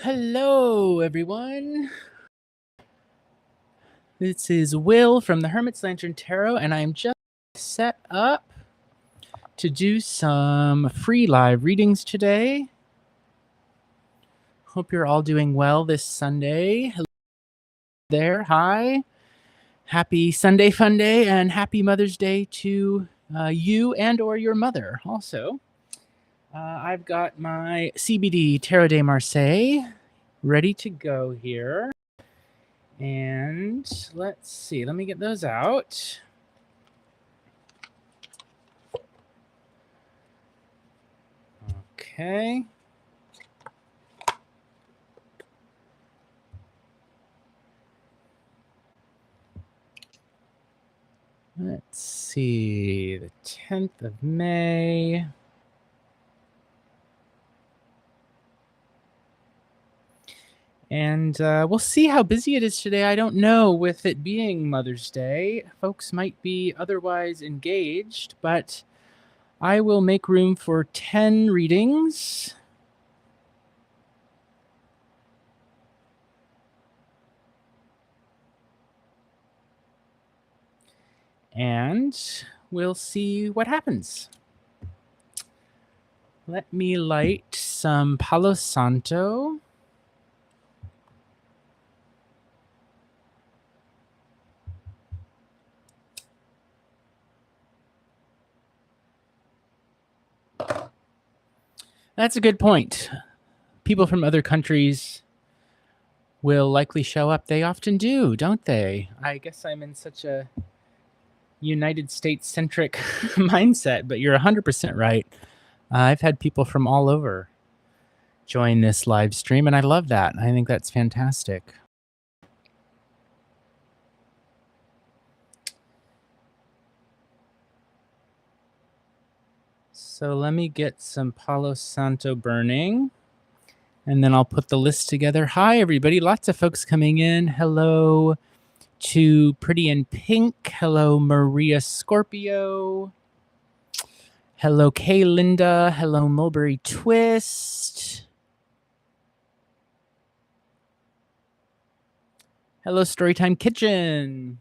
Hello, everyone. This is Will from the Hermit's Lantern Tarot, and I'm just set up to do some free live readings today. Hope you're all doing well this Sunday. Hello there. Hi. Happy Sunday Fun Day and happy Mother's Day to you and or your mother also. I've got my CBD Tarot de Marseille ready to go here. And let's see, let me get those out. Okay. Let's see, the 10th of May. And we'll see how busy it is today. I don't know, with it being Mother's Day, folks might be otherwise engaged, but I will make room for 10 readings. And we'll see what happens. Let me light some Palo Santo. That's a good point. People from other countries will likely show up. They often do, don't they? I guess I'm in such a United States-centric mindset, but you're 100% right. I've had people from all over join this live stream, and I love that. I think that's fantastic. So let me get some Palo Santo burning, and then I'll put the list together. Hi, everybody. Lots of folks coming in. Hello to Pretty in Pink. Hello, Maria Scorpio. Hello, Kay Linda. Hello, Mulberry Twist. Hello, Storytime Kitchen.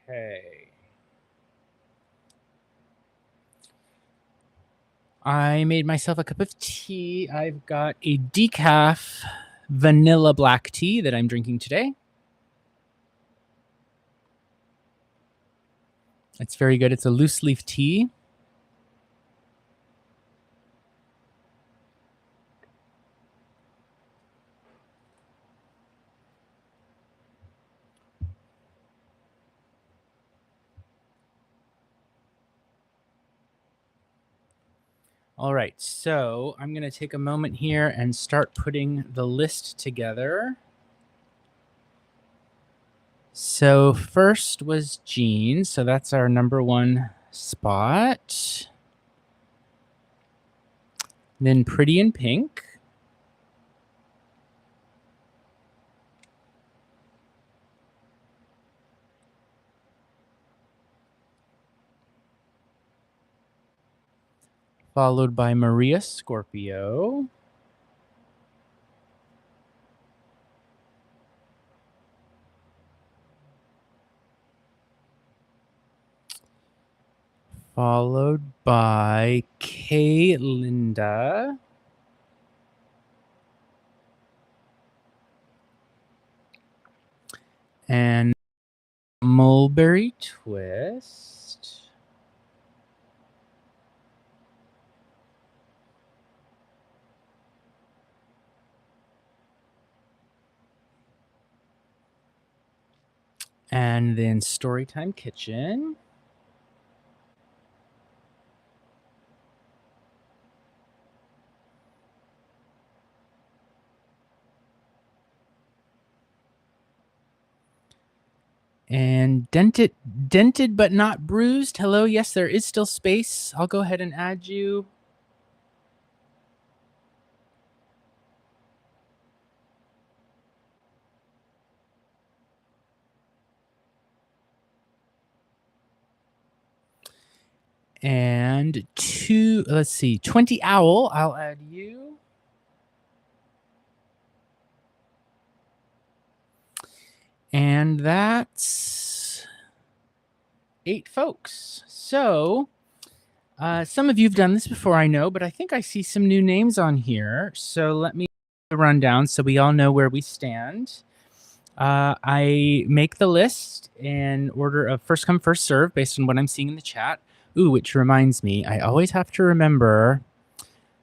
Okay. I made myself a cup of tea. I've got a decaf vanilla black tea that I'm drinking today. It's very good. It's a loose leaf tea. All right, so I'm going to take a moment here and start putting the list together. So first was Jean, so that's our number one spot. Then Pretty in Pink. Followed by Maria Scorpio. Followed by Kay Linda. And Mulberry Twist. And then Storytime Kitchen. And dented but not bruised. Hello, yes, there is still space. I'll go ahead and add you. And 20 Owl, I'll add you. And that's 8 folks. So some of you have done this before, I know, but I think I see some new names on here. So let me do the rundown so we all know where we stand. I make the list in order of first come, first serve based on what I'm seeing in the chat. Ooh, which reminds me, I always have to remember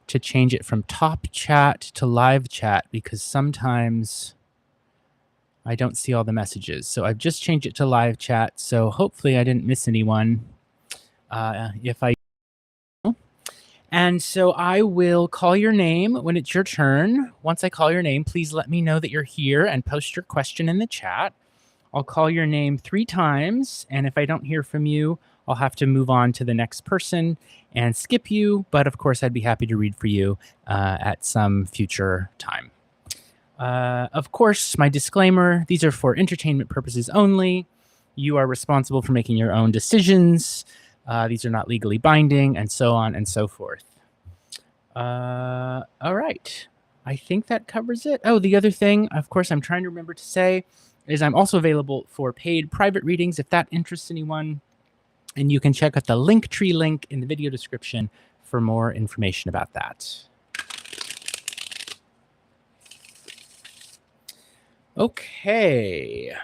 to change it from top chat to live chat because sometimes I don't see all the messages. So I've just changed it to live chat. So hopefully I didn't miss anyone. If I And so I will call your name when it's your turn. Once I call your name, please let me know that you're here and post your question in the chat. I'll call your name 3 times, and if I don't hear from you, I'll have to move on to the next person and skip you. But of course, I'd be happy to read for you at some future time. Of course, my disclaimer, these are for entertainment purposes only. You are responsible for making your own decisions. These are not legally binding, and so on and so forth. All right. I think that covers it. Oh, the other thing, of course, I'm trying to remember to say is I'm also available for paid private readings if that interests anyone. And you can check out the Linktree link in the video description for more information about that. Okay.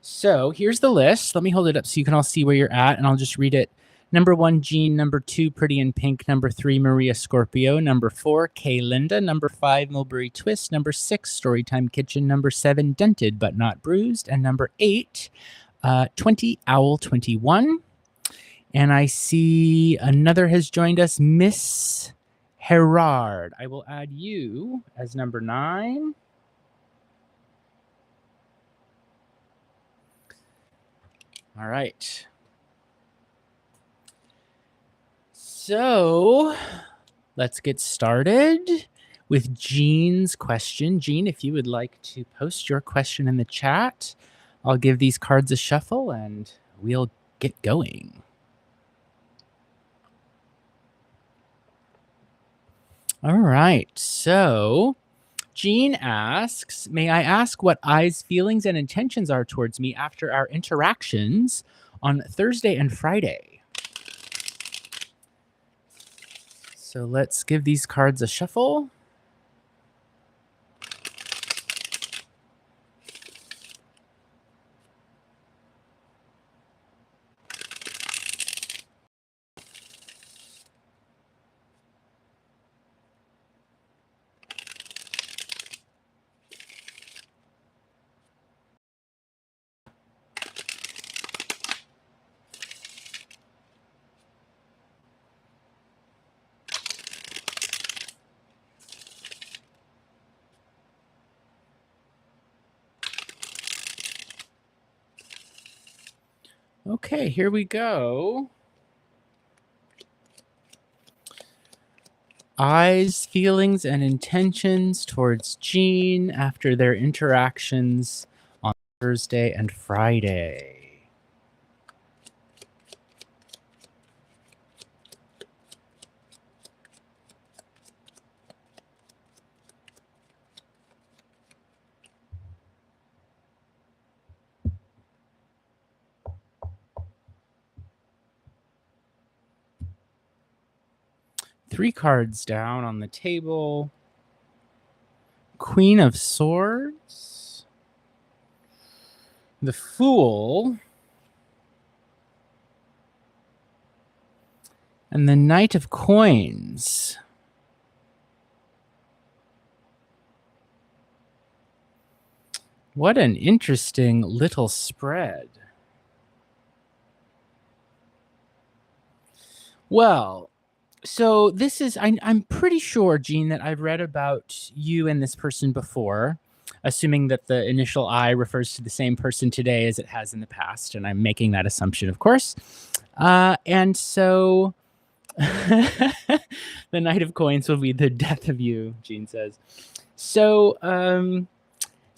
So here's the list. Let me hold it up so you can all see where you're at, and I'll just read it. Number 1, Jean. Number 2, Pretty in Pink. Number 3, Maria Scorpio. Number 4, Kay Linda. Number 5, Mulberry Twist. Number 6, Storytime Kitchen. Number 7, Dented But Not Bruised. And number 8, 20 Owl 21. And I see another has joined us, Miss Herard. I will add you as number 9. All right. So let's get started with Jean's question. Jean, if you would like to post your question in the chat, I'll give these cards a shuffle and we'll get going. All right. So Jean asks, may I ask what I's feelings and intentions are towards me after our interactions on Thursday and Friday? So let's give these cards a shuffle. Okay, here we go. I's feelings and intentions towards Jean after their interactions on Thursday and Friday. Three cards down on the table. Queen of Swords. The Fool. And the Knight of Coins. What an interesting little spread. Well, so this is, I'm pretty sure, Jean, that I've read about you and this person before, assuming that the initial I refers to the same person today as it has in the past. And I'm making that assumption, of course. And so the Knight of Coins will be the death of you, Jean says. So,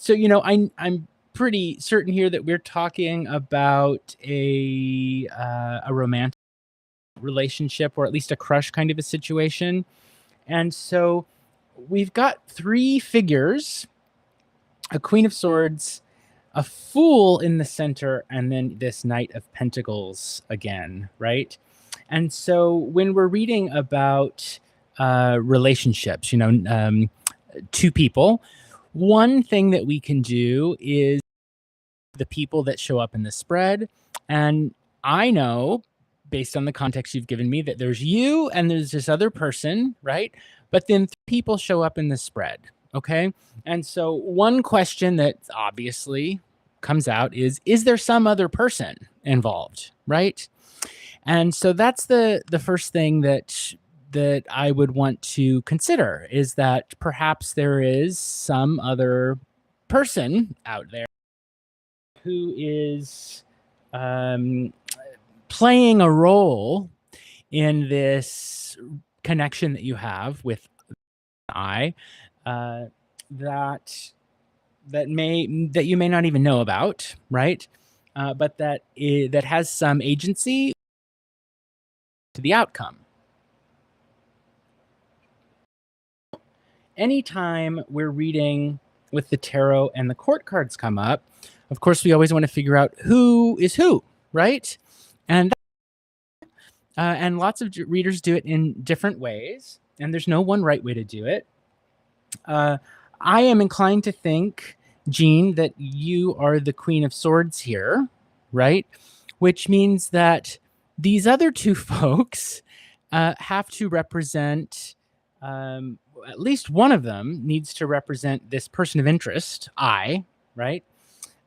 you know, I'm pretty certain here that we're talking about a romantic relationship, or at least a crush kind of a situation. And so we've got three figures: a Queen of Swords, a Fool in the center, and then this Knight of Pentacles again, right? And so when we're reading about relationships, two people, one thing that we can do is the people that show up in the spread. And I know, based on the context you've given me, that there's you and there's this other person, right? But then people show up in the spread, okay? And so one question that obviously comes out is there some other person involved, right? And so that's the first thing that I would want to consider, is that perhaps there is some other person out there who is playing a role in this connection that you have with I, that you may not even know about, right? But that has some agency to the outcome. Anytime we're reading with the tarot and the court cards come up, of course, we always want to figure out who is who, right? And lots of readers do it in different ways, and there's no one right way to do it. I am inclined to think, Jean, that you are the Queen of Swords here, right? Which means that these other two folks have to represent, at least one of them needs to represent this person of interest, I, right?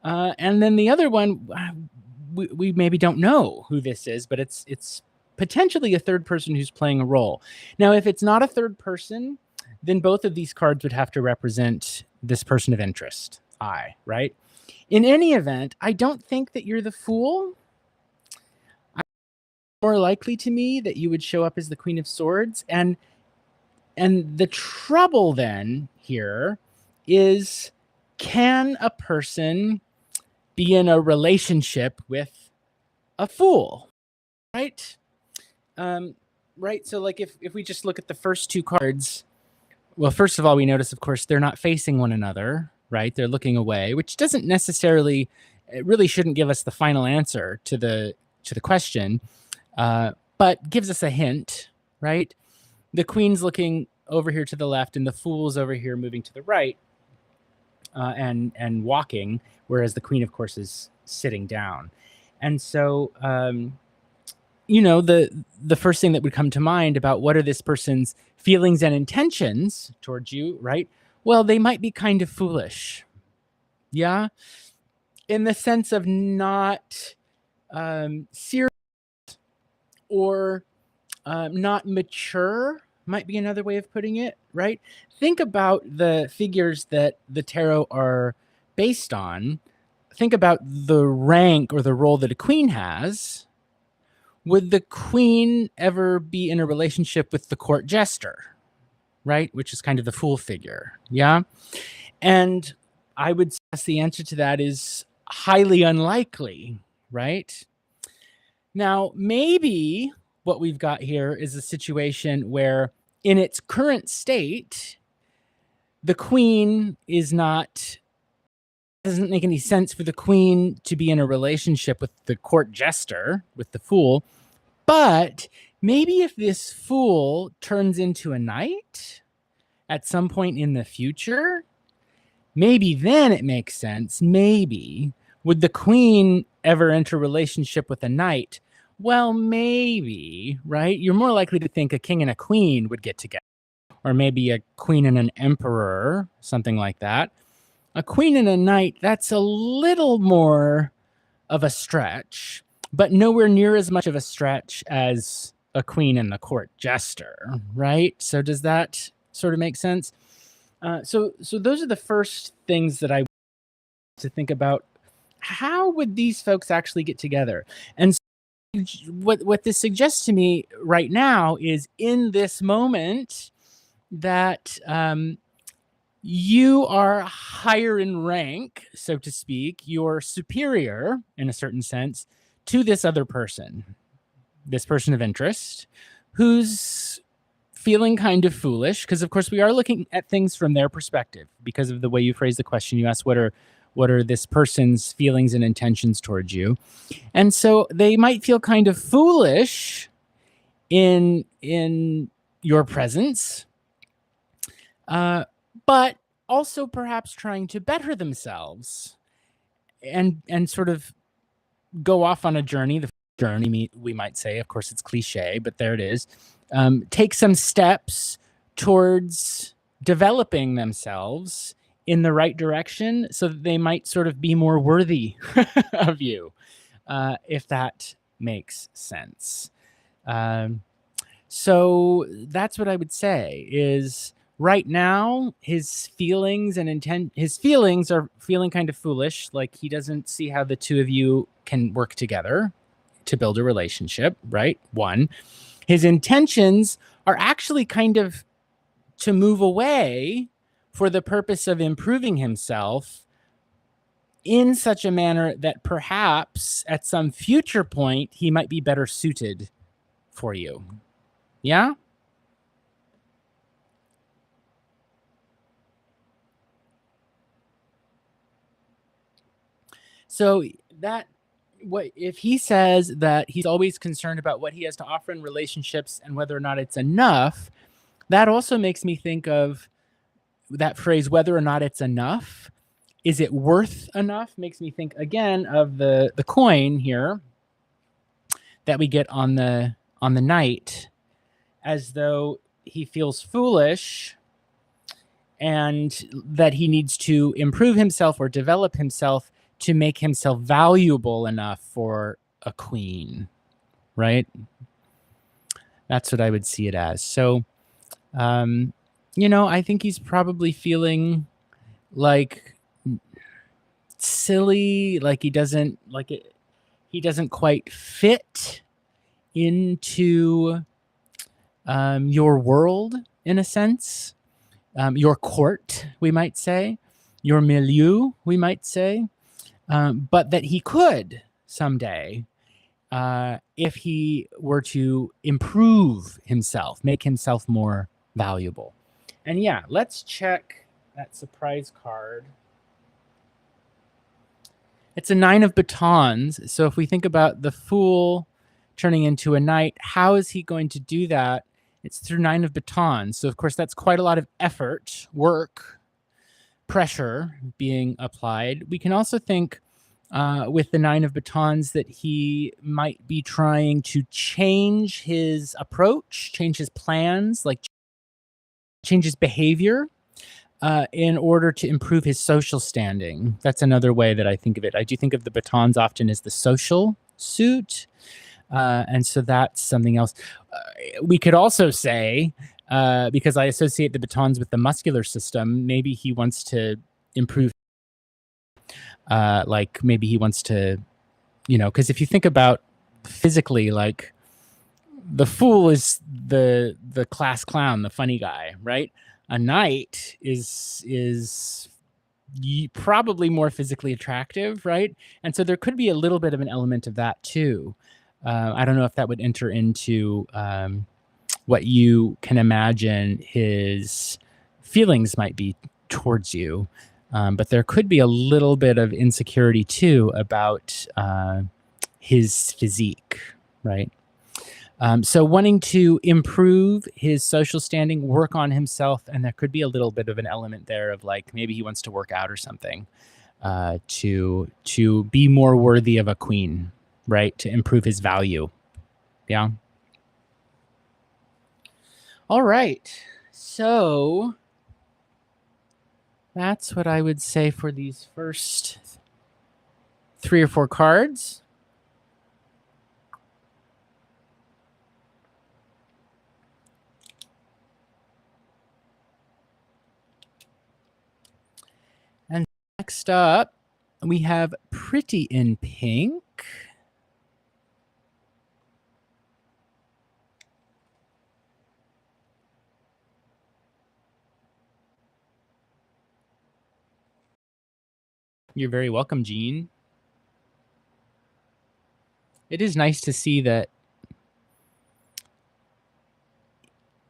And then the other one, we maybe don't know who this is, but it's potentially a third person who's playing a role. Now, if it's not a third person, then both of these cards would have to represent this person of interest, I, right? In any event, I don't think that you're the Fool. More likely to me that you would show up as the Queen of Swords. And the trouble then here is, can a person be in a relationship with a fool, right? Right. So like if we just look at the first two cards, well, first of all, we notice, of course, they're not facing one another, right? They're looking away, which doesn't necessarily, it really shouldn't give us the final answer to the question, but gives us a hint, right? The Queen's looking over here to the left, and the Fool's over here moving to the right, and walking, whereas the Queen, of course, is sitting down. And so, the first thing that would come to mind about what are this person's feelings and intentions towards you, right? Well, they might be kind of foolish. Yeah. In the sense of not serious or not mature, might be another way of putting it, right? Think about the figures that the tarot are based on. Think about the rank or the role that a queen has. Would the queen ever be in a relationship with the court jester, right? Which is kind of the fool figure. Yeah. And I would guess the answer to that is highly unlikely, right? Now, maybe what we've got here is a situation where in its current state, the queen doesn't make any sense for the queen to be in a relationship with the court jester, with the fool. But maybe if this fool turns into a knight at some point in the future, maybe then it makes sense. Maybe. Would the queen ever enter a relationship with a knight? Well, maybe, right? You're more likely to think a king and a queen would get together, or maybe a queen and an emperor, something like that. A queen and a knight, that's a little more of a stretch, but nowhere near as much of a stretch as a queen and the court jester, right? So does that sort of make sense? So those are the first things that I to think about. How would these folks actually get together? And what this suggests to me right now is, in this moment, that you are higher in rank, so to speak. You're superior in a certain sense to this other person. this person of interest, who's feeling kind of foolish, because of course we are looking at things from their perspective because of the way you phrase the question. You asked what are this person's feelings and intentions towards you. And so they might feel kind of foolish in your presence, but also perhaps trying to better themselves and sort of go off on a journey. The journey, we might say, of course it's cliche, but there it is. Take some steps towards developing themselves in the right direction so that they might sort of be more worthy of you, if that makes sense. So that's what I would say is right now his feelings are feeling kind of foolish, like he doesn't see how the two of you can work together to build a relationship, right? One, his intentions are actually kind of to move away for the purpose of improving himself in such a manner that perhaps at some future point he might be better suited for you. Yeah? So that what if he says that he's always concerned about what he has to offer in relationships and whether or not it's enough, that also makes me think of that phrase, whether or not it's enough. Is it worth enough? Makes me think again of the coin here that we get on the knight, as though he feels foolish and that he needs to improve himself or develop himself to make himself valuable enough for a queen, right? That's what I would see it as. So, I think he's probably feeling like silly, like he doesn't quite fit into your world in a sense, your court, we might say, your milieu, we might say, but that he could someday, if he were to improve himself, make himself more valuable. And yeah, let's check that surprise card. It's a 9 of batons. So if we think about the Fool turning into a knight, how is he going to do that? It's through 9 of batons. So of course that's quite a lot of effort, work, pressure being applied. We can also think with the 9 of batons that he might be trying to change his approach, change his plans, like change his behavior in order to improve his social standing. That's another way that I think of it. I do think of the batons often as the social suit. And so that's something else. We could also say, because I associate the batons with the muscular system, maybe he wants to improve, like maybe he wants to, because if you think about physically, like the Fool is the class clown, the funny guy, right? A knight is probably more physically attractive, right? And so there could be a little bit of an element of that too. I don't know if that would enter into what you can imagine his feelings might be towards you. But there could be a little bit of insecurity too about his physique, right? So wanting to improve his social standing, work on himself, and there could be a little bit of an element there of like maybe he wants to work out or something to be more worthy of a queen, right? To improve his value. Yeah. All right. So that's what I would say for these first 3 or 4 cards. And next up, we have Pretty in Pink. You're very welcome, Jean. It is nice to see that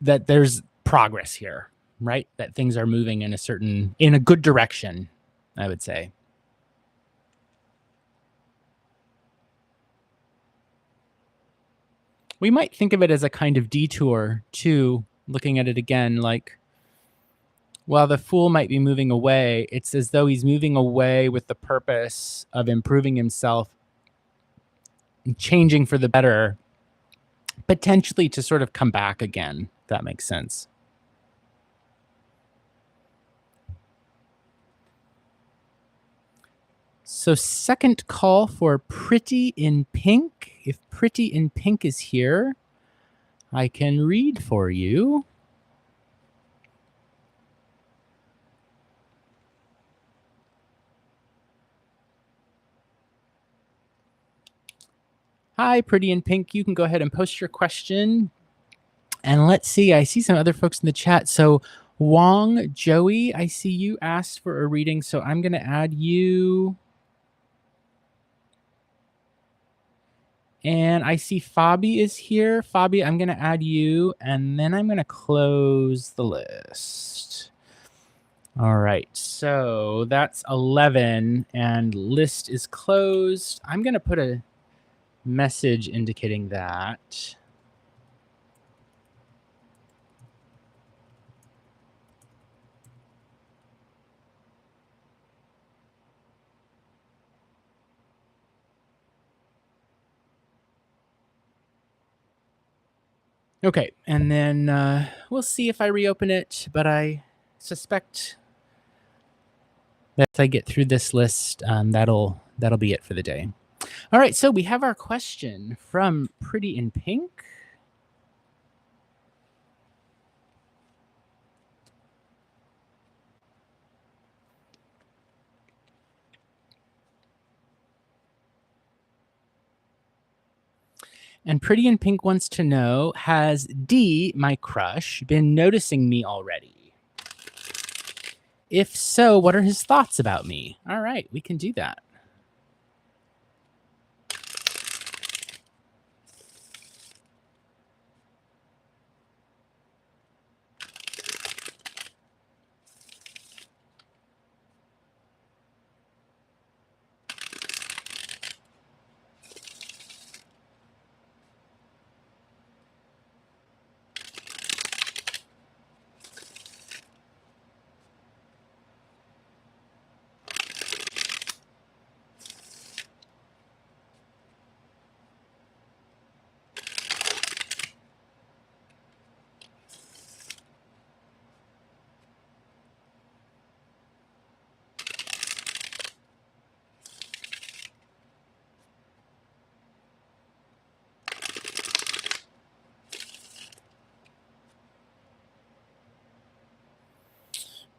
that there's progress here, right? That things are moving in a good direction, I would say. We might think of it as a kind of detour too, looking at it again, like, while the Fool might be moving away, it's as though he's moving away with the purpose of improving himself and changing for the better, potentially to sort of come back again, if that makes sense. So second call for Pretty in Pink. If Pretty in Pink is here, I can read for you. Hi, Pretty in Pink. You can go ahead and post your question. And let's see, I see some other folks in the chat. So Wong Joey, I see you asked for a reading, so I'm going to add you. And I see Fabi is here. Fabi, I'm going to add you, and then I'm going to close the list. All right, so that's 11, and list is closed. I'm going to put a message indicating that. Okay, and then we'll see if I reopen it, but I suspect that if I get through this list, that'll be it for the day. All right, so we have our question from Pretty in Pink. And Pretty in Pink wants to know, has D, my crush, been noticing me already? If so, what are his thoughts about me? All right, we can do that.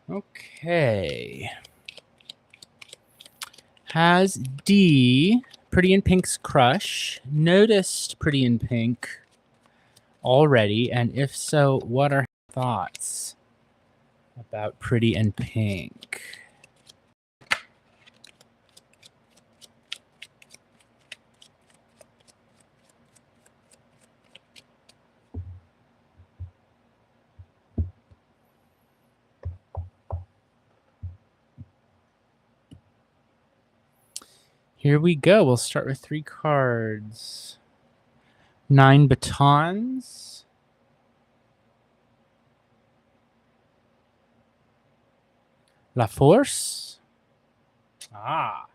Okay. Has D, Pretty in Pink's crush, noticed Pretty in Pink already? And if so, what are her thoughts about Pretty in Pink? Here we go. We'll start with 3 cards. 9 batons. La Force. Ah.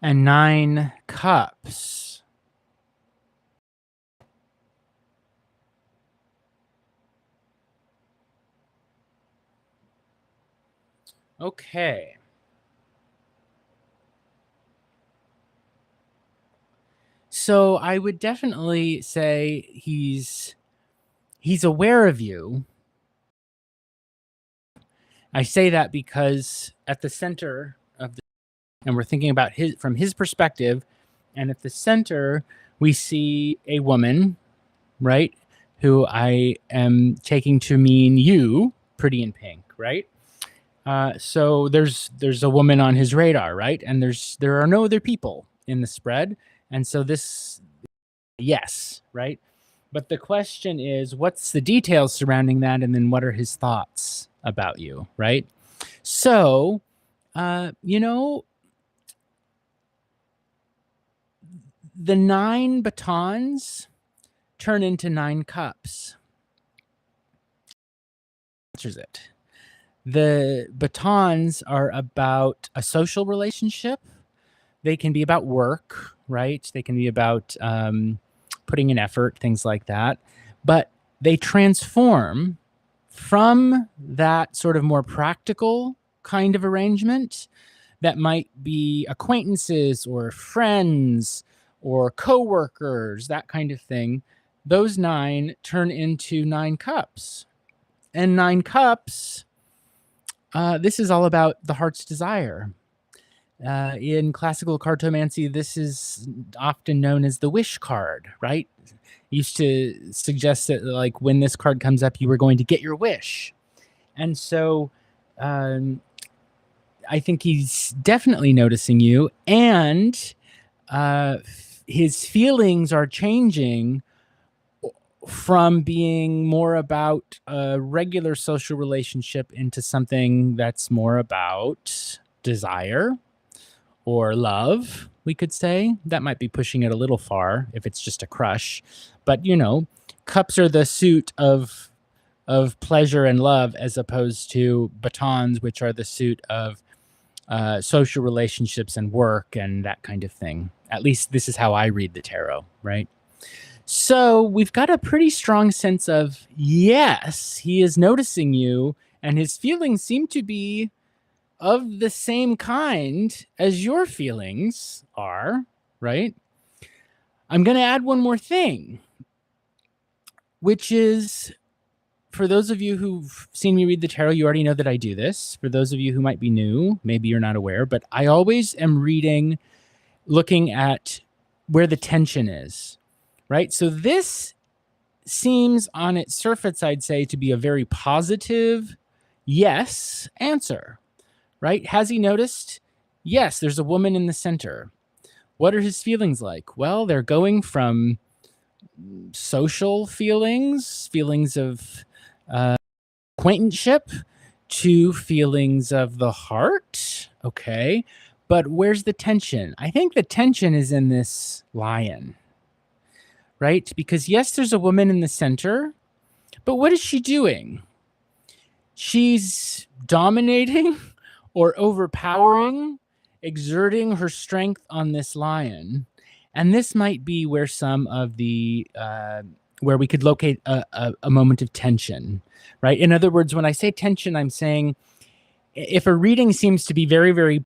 And 9 cups. Okay. So I would definitely say he's aware of you. I say that because at the center of the, and we're thinking about from his perspective, and at the center we see a woman, right, who I am taking to mean you, Pretty in Pink, right? So there's a woman on his radar, right? And there are no other people in the spread, and so this yes, right? But the question is, what's the details surrounding that? And then what are his thoughts about you, right? So, you know, the 9 batons turn into 9 cups. Answers it. The batons are about a social relationship. They can be about work, right? They can be about putting in effort, things like that. But they transform from that sort of more practical kind of arrangement that might be acquaintances or friends or coworkers, that kind of thing. Those 9 turn into 9 cups. And 9 cups, this is all about the heart's desire. In classical cartomancy, this is often known as the wish card, right? Used to suggest that, like, when this card comes up, you were going to get your wish. And so I think he's definitely noticing you, and his feelings are changing from being more about a regular social relationship into something that's more about desire or love, we could say. That might be pushing it a little far if it's just a crush. But, you know, cups are the suit of pleasure and love, as opposed to batons, which are the suit of social relationships and work and that kind of thing. At least this is how I read the tarot, right? So we've got a pretty strong sense of, yes, he is noticing you, and his feelings seem to be of the same kind as your feelings are, right? I'm going to add one more thing, which is, for those of you who've seen me read the tarot, you already know that I do this. For those of you who might be new, maybe you're not aware, but I always am reading, looking at where the tension is, right? So this seems on its surface, I'd say, to be a very positive yes answer, right? Has he noticed? Yes, there's a woman in the center. What are his feelings like? Well, they're going from social feelings of acquaintanceship, to feelings of the heart. Okay. But where's the tension? I think the tension is in this lion, right? Because yes, there's a woman in the center, but what is she doing? She's dominating or overpowering, exerting her strength on this lion. And this might be where some of the, where we could locate a moment of tension, right? In other words, when I say tension, I'm saying if a reading seems to be very, very,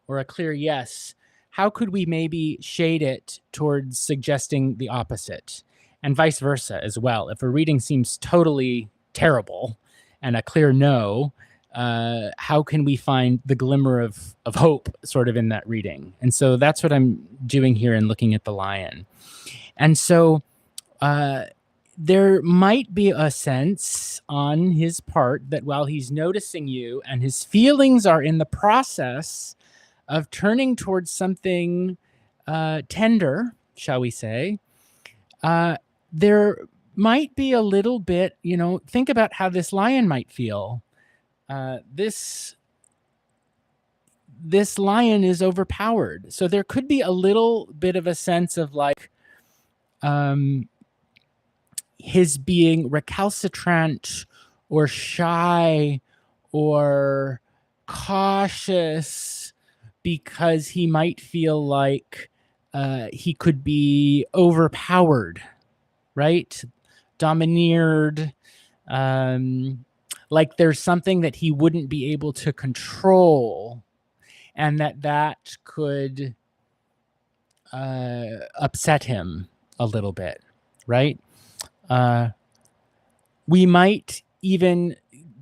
or a clear yes, how could we maybe shade it towards suggesting the opposite? And vice versa as well. If a reading seems totally terrible and a clear no, how can we find the glimmer of hope sort of in that reading? And so that's what I'm doing here in looking at the lion. And so there might be a sense on his part that while he's noticing you and his feelings are in the process of turning towards something tender, shall we say, there might be a little bit, you know, think about how this lion might feel. This lion is overpowered. So there could be a little bit of a sense of like his being recalcitrant or shy or cautious because he might feel like he could be overpowered, right? Domineered, like there's something that he wouldn't be able to control, and that could upset him a little bit, right? We might even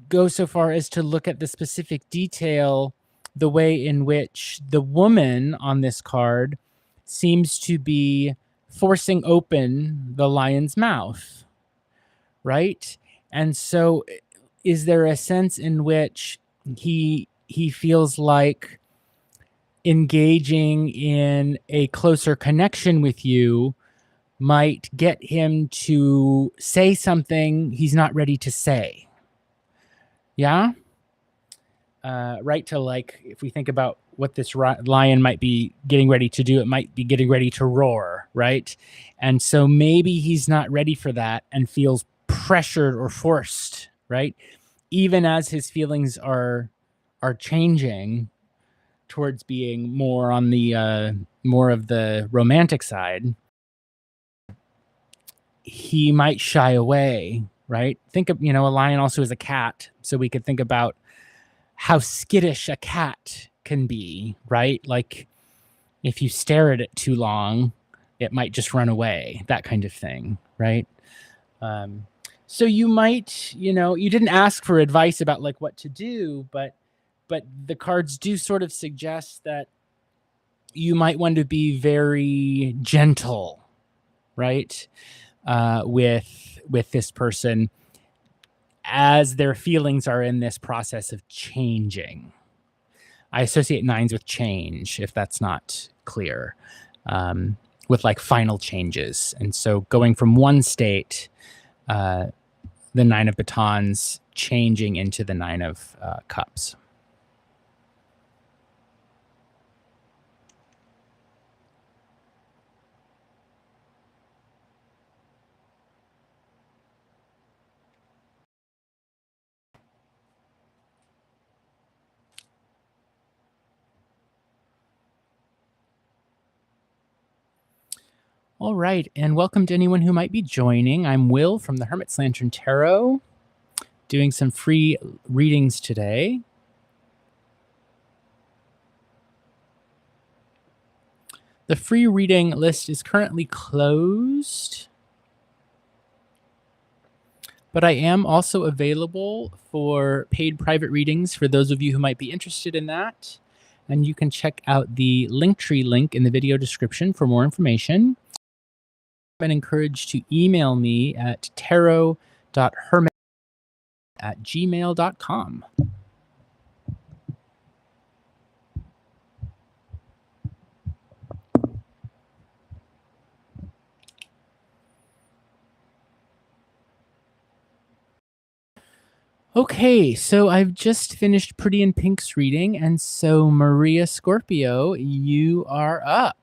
go so far as to look at the specific detail, the way in which the woman on this card seems to be forcing open the lion's mouth, right? And so is there a sense in which he feels like engaging in a closer connection with you might get him to say something he's not ready to say. Yeah? Right, to like, if we think about what this lion might be getting ready to do, it might be getting ready to roar, right? And so maybe he's not ready for that and feels pressured or forced, right? Even as his feelings are changing towards being more on the more of the romantic side, he might shy away, right? Think of, a lion also is a cat, so we could think about how skittish a cat can be, right? Like if you stare at it too long, it might just run away, that kind of thing, right? So you might, you didn't ask for advice about like what to do, but the cards do sort of suggest that you might want to be very gentle, right? With this person as their feelings are in this process of changing. I associate nines with change, if that's not clear, with like final changes. And so going from one state, the Nine of Batons, changing into the Nine of Cups. All right, and welcome to anyone who might be joining. I'm Will from the Hermit's Lantern Tarot, doing some free readings today. The free reading list is currently closed, but I am also available for paid private readings for those of you who might be interested in that. And you can check out the Linktree link in the video description for more information. I'm encouraged to email me at tarot.hermit@gmail.com. Okay, so I've just finished Pretty in Pink's reading, and so Maria Scorpio, you are up.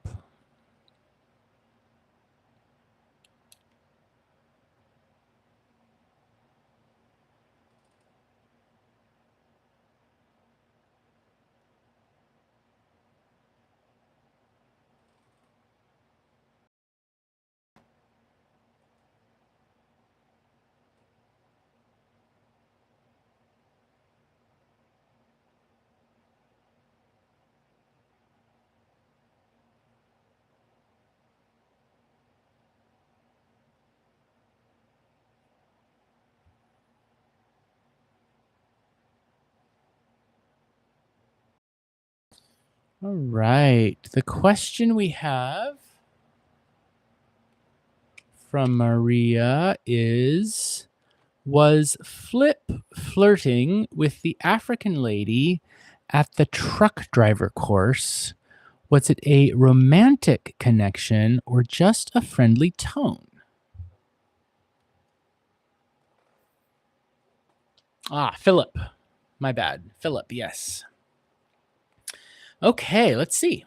All right, the question we have from Maria is, was Flip flirting with the African lady at the truck driver course? Was it a romantic connection or just a friendly tone? Philip. My bad. Philip, yes. Okay, let's see.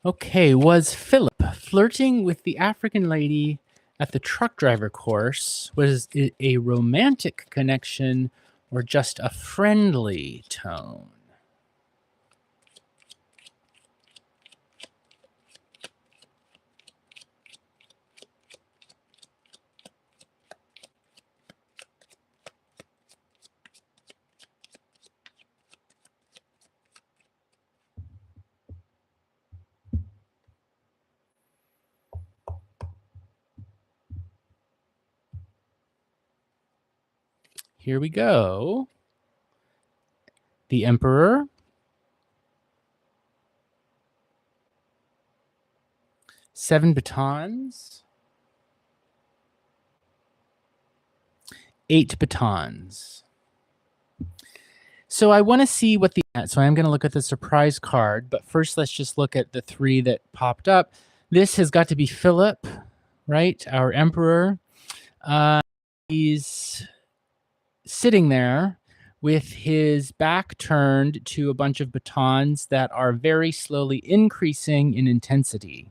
Okay, was Philip flirting with the African lady at the truck driver course, was it a romantic connection or just a friendly tone? Here we go. The Emperor. Seven batons. 8 batons. So I want to see what so I'm going to look at the surprise card, but first let's just look at the 3 that popped up. This has got to be Philip, right? Our Emperor. He's sitting there with his back turned to a bunch of batons that are very slowly increasing in intensity.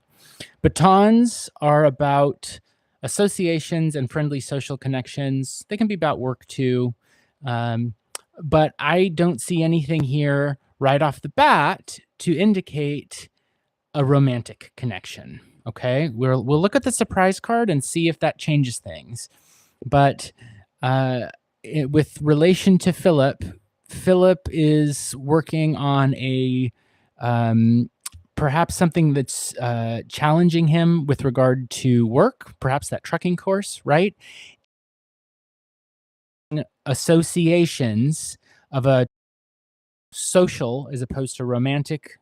Batons are about associations and friendly social connections. They can be about work too. But I don't see anything here right off the bat to indicate a romantic connection. Okay, we'll look at the surprise card and see if that changes things. But with relation to Philip, Philip is working on a perhaps something that's challenging him with regard to work, perhaps that trucking course, right? Associations of a social as opposed to romantic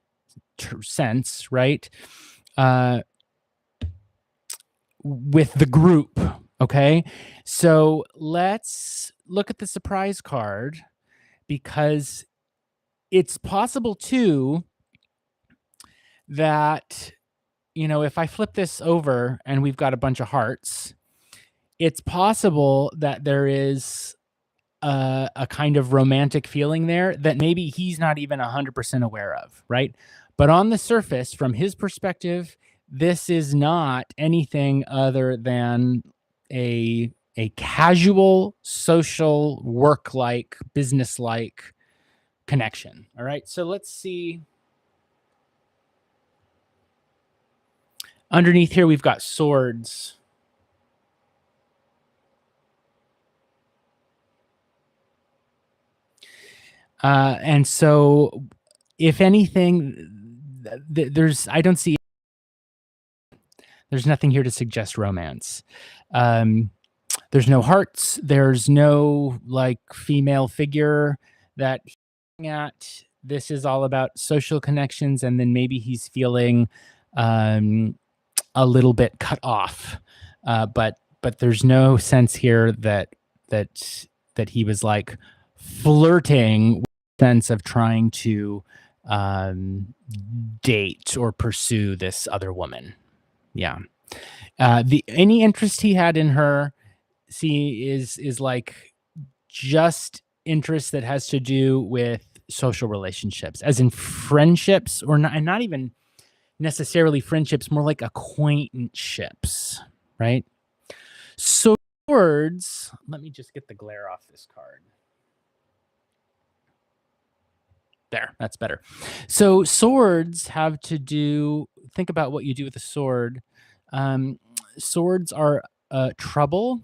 sense, right? With the group, okay? So let's look at the surprise card, because it's possible too that, if I flip this over and we've got a bunch of hearts, it's possible that there is a kind of romantic feeling there that maybe he's not even 100% aware of, right? But on the surface, from his perspective, this is not anything other than a casual, social, work-like, business-like connection. All right, so let's see. Underneath here, we've got swords. And so, if anything, I don't see. There's nothing here to suggest romance. There's no hearts. There's no female figure that he's looking at. This is all about social connections, and then maybe he's feeling a little bit cut off. But there's no sense here that he was flirting, with the sense of trying to date or pursue this other woman. Yeah. Any interest he had in her, is just interest that has to do with social relationships, as in friendships, or not, and not even necessarily friendships, more like acquaintanceships, right? Swords. Let me just get the glare off this card. There, that's better. So swords have to do, think about what you do with a sword. Swords are trouble.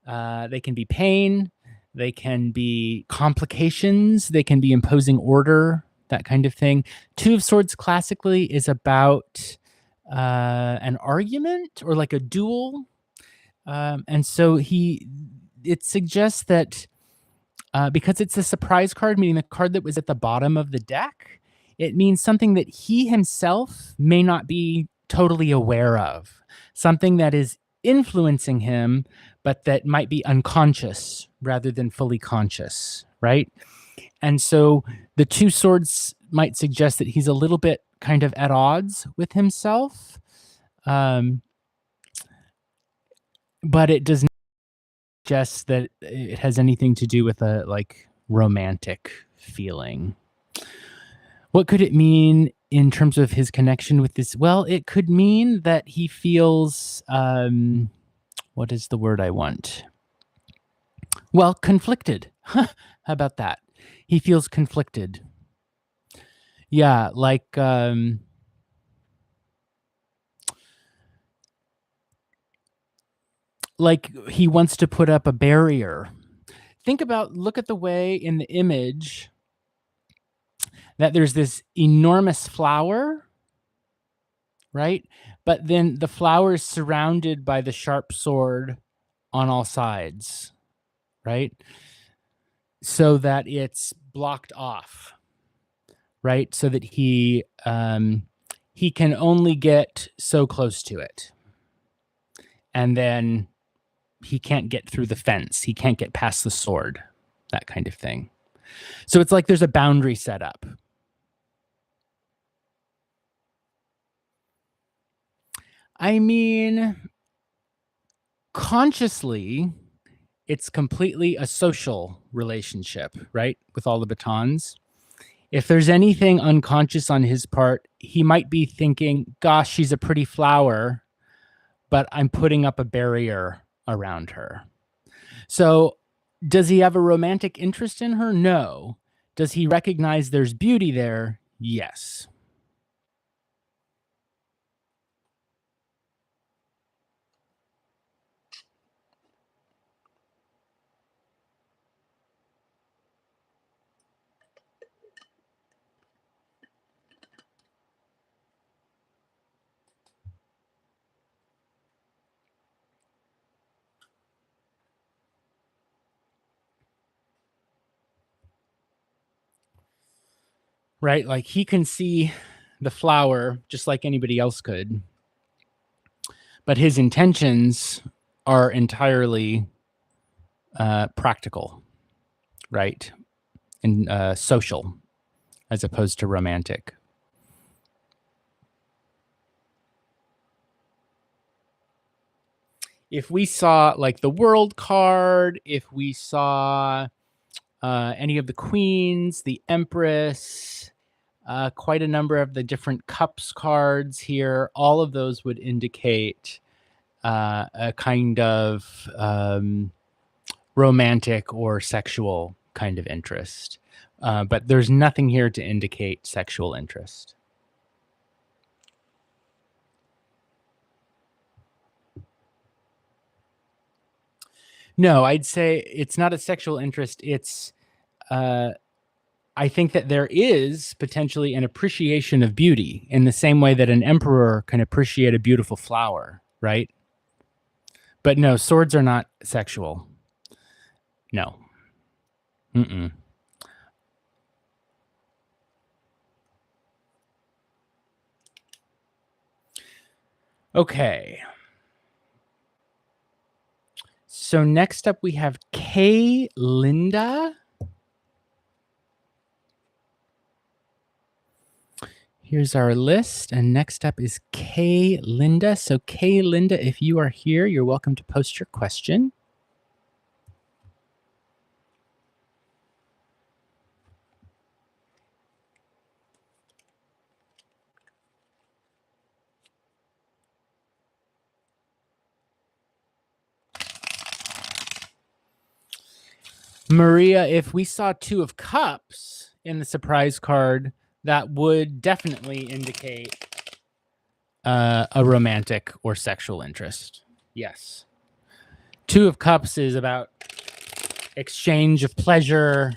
They can be pain. They can be complications. They can be imposing order, that kind of thing. Two of Swords classically is about an argument or a duel. And so it suggests that because it's a surprise card, meaning the card that was at the bottom of the deck, it means something that he himself may not be totally aware of, something that is influencing him, but that might be unconscious rather than fully conscious, right? And so the two swords might suggest that he's a little bit kind of at odds with himself, but it does not suggest that it has anything to do with a romantic feeling. What could it mean in terms of his connection with this, well, it could mean that he feels, what is the word I want? Well, conflicted. How about that? He feels conflicted. Yeah, like he wants to put up a barrier. Look at the way in the image that there's this enormous flower, right? But then the flower is surrounded by the sharp sword on all sides, right? So that it's blocked off, right? So that he can only get so close to it. And then he can't get through the fence. He can't get past the sword, that kind of thing. So it's like there's a boundary set up. I mean, consciously, it's completely a social relationship, right? With all the batons. If there's anything unconscious on his part, he might be thinking, gosh, she's a pretty flower, but I'm putting up a barrier around her. So does he have a romantic interest in her? No. Does he recognize there's beauty there? Yes. Right? Like he can see the flower just like anybody else could, but his intentions are entirely practical, right? And social as opposed to romantic. If we saw like the world card, if we saw any of the queens, the empress, quite a number of the different cups cards here, all of those would indicate a kind of romantic or sexual kind of interest. But there's nothing here to indicate sexual interest. No, I'd say it's not a sexual interest. It's, I think that there is potentially an appreciation of beauty in the same way that an emperor can appreciate a beautiful flower, right? But no, swords are not sexual. No. Mm-mm. Okay. So next up we have Kay Linda. Here's our list. And next up is Kay Linda. So Kay Linda, if you are here, you're welcome to post your question. Maria, if we saw 2 of cups in the surprise card, that would definitely indicate a romantic or sexual interest. Yes. 2 of cups is about exchange of pleasure,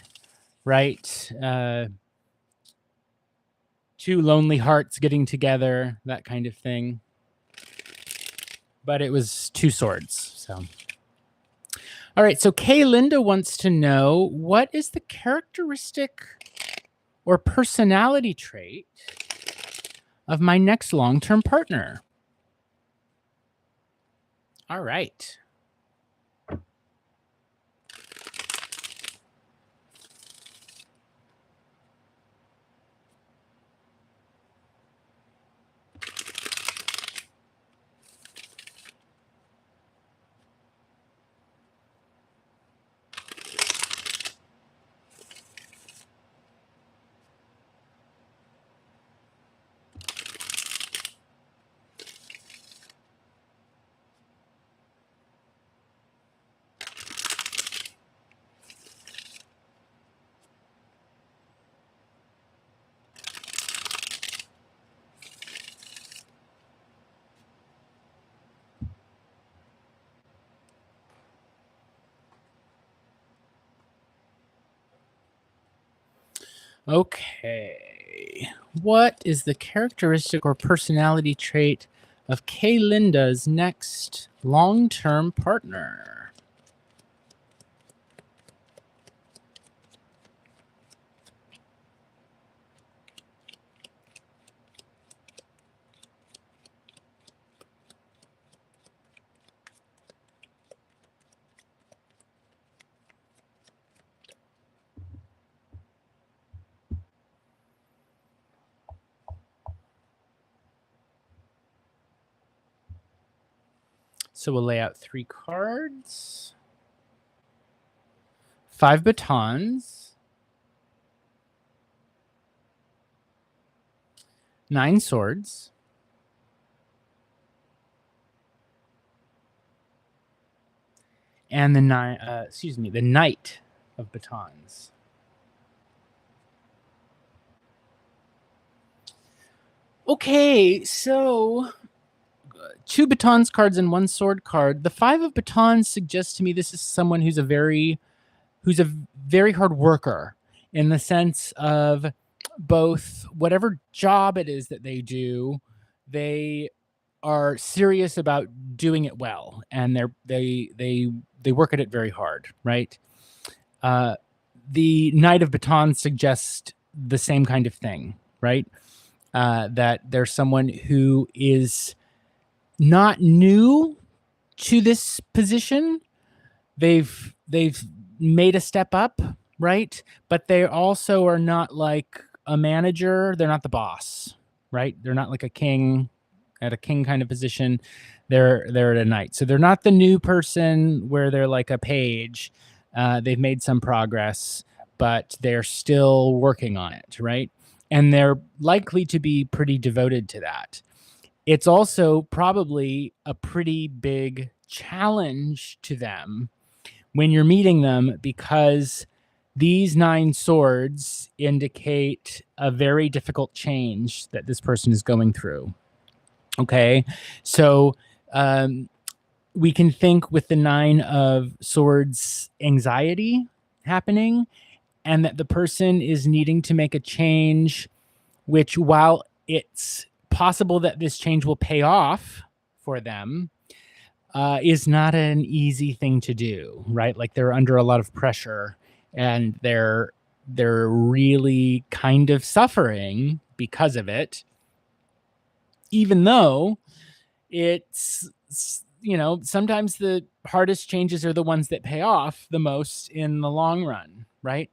right? 2 lonely hearts getting together, that kind of thing. But it was 2 swords, so. All right, so Kay Linda wants to know, what is the characteristic or personality trait of my next long-term partner? All right. Okay. What is the characteristic or personality trait of Kay Linda's next long-term partner? So we'll lay out 3 cards. 5 batons. 9 swords. And the Knight of Batons. Okay, so 2 batons cards and 1 sword card. The 5 of batons suggests to me this is someone who's a very hard worker, in the sense of both whatever job it is that they do, they are serious about doing it well, and they work at it very hard, right? The Knight of Batons suggests the same kind of thing, right? That there's someone who is not new to this position. They've made a step up, right? But they also are not like a manager. They're not the boss, right? They're not like a king at a king kind of position. They're at a knight. So they're not the new person where they're like a page. They've made some progress, but they're still working on it, right? And they're likely to be pretty devoted to that. It's also probably a pretty big challenge to them when you're meeting them, because these 9 swords indicate a very difficult change that this person is going through. Okay, so we can think with the 9 of swords anxiety happening, and that the person is needing to make a change, which, while it's possible that this change will pay off for them, is not an easy thing to do, right? Like, they're under a lot of pressure, and they're really kind of suffering because of it, even though it's, sometimes the hardest changes are the ones that pay off the most in the long run, right?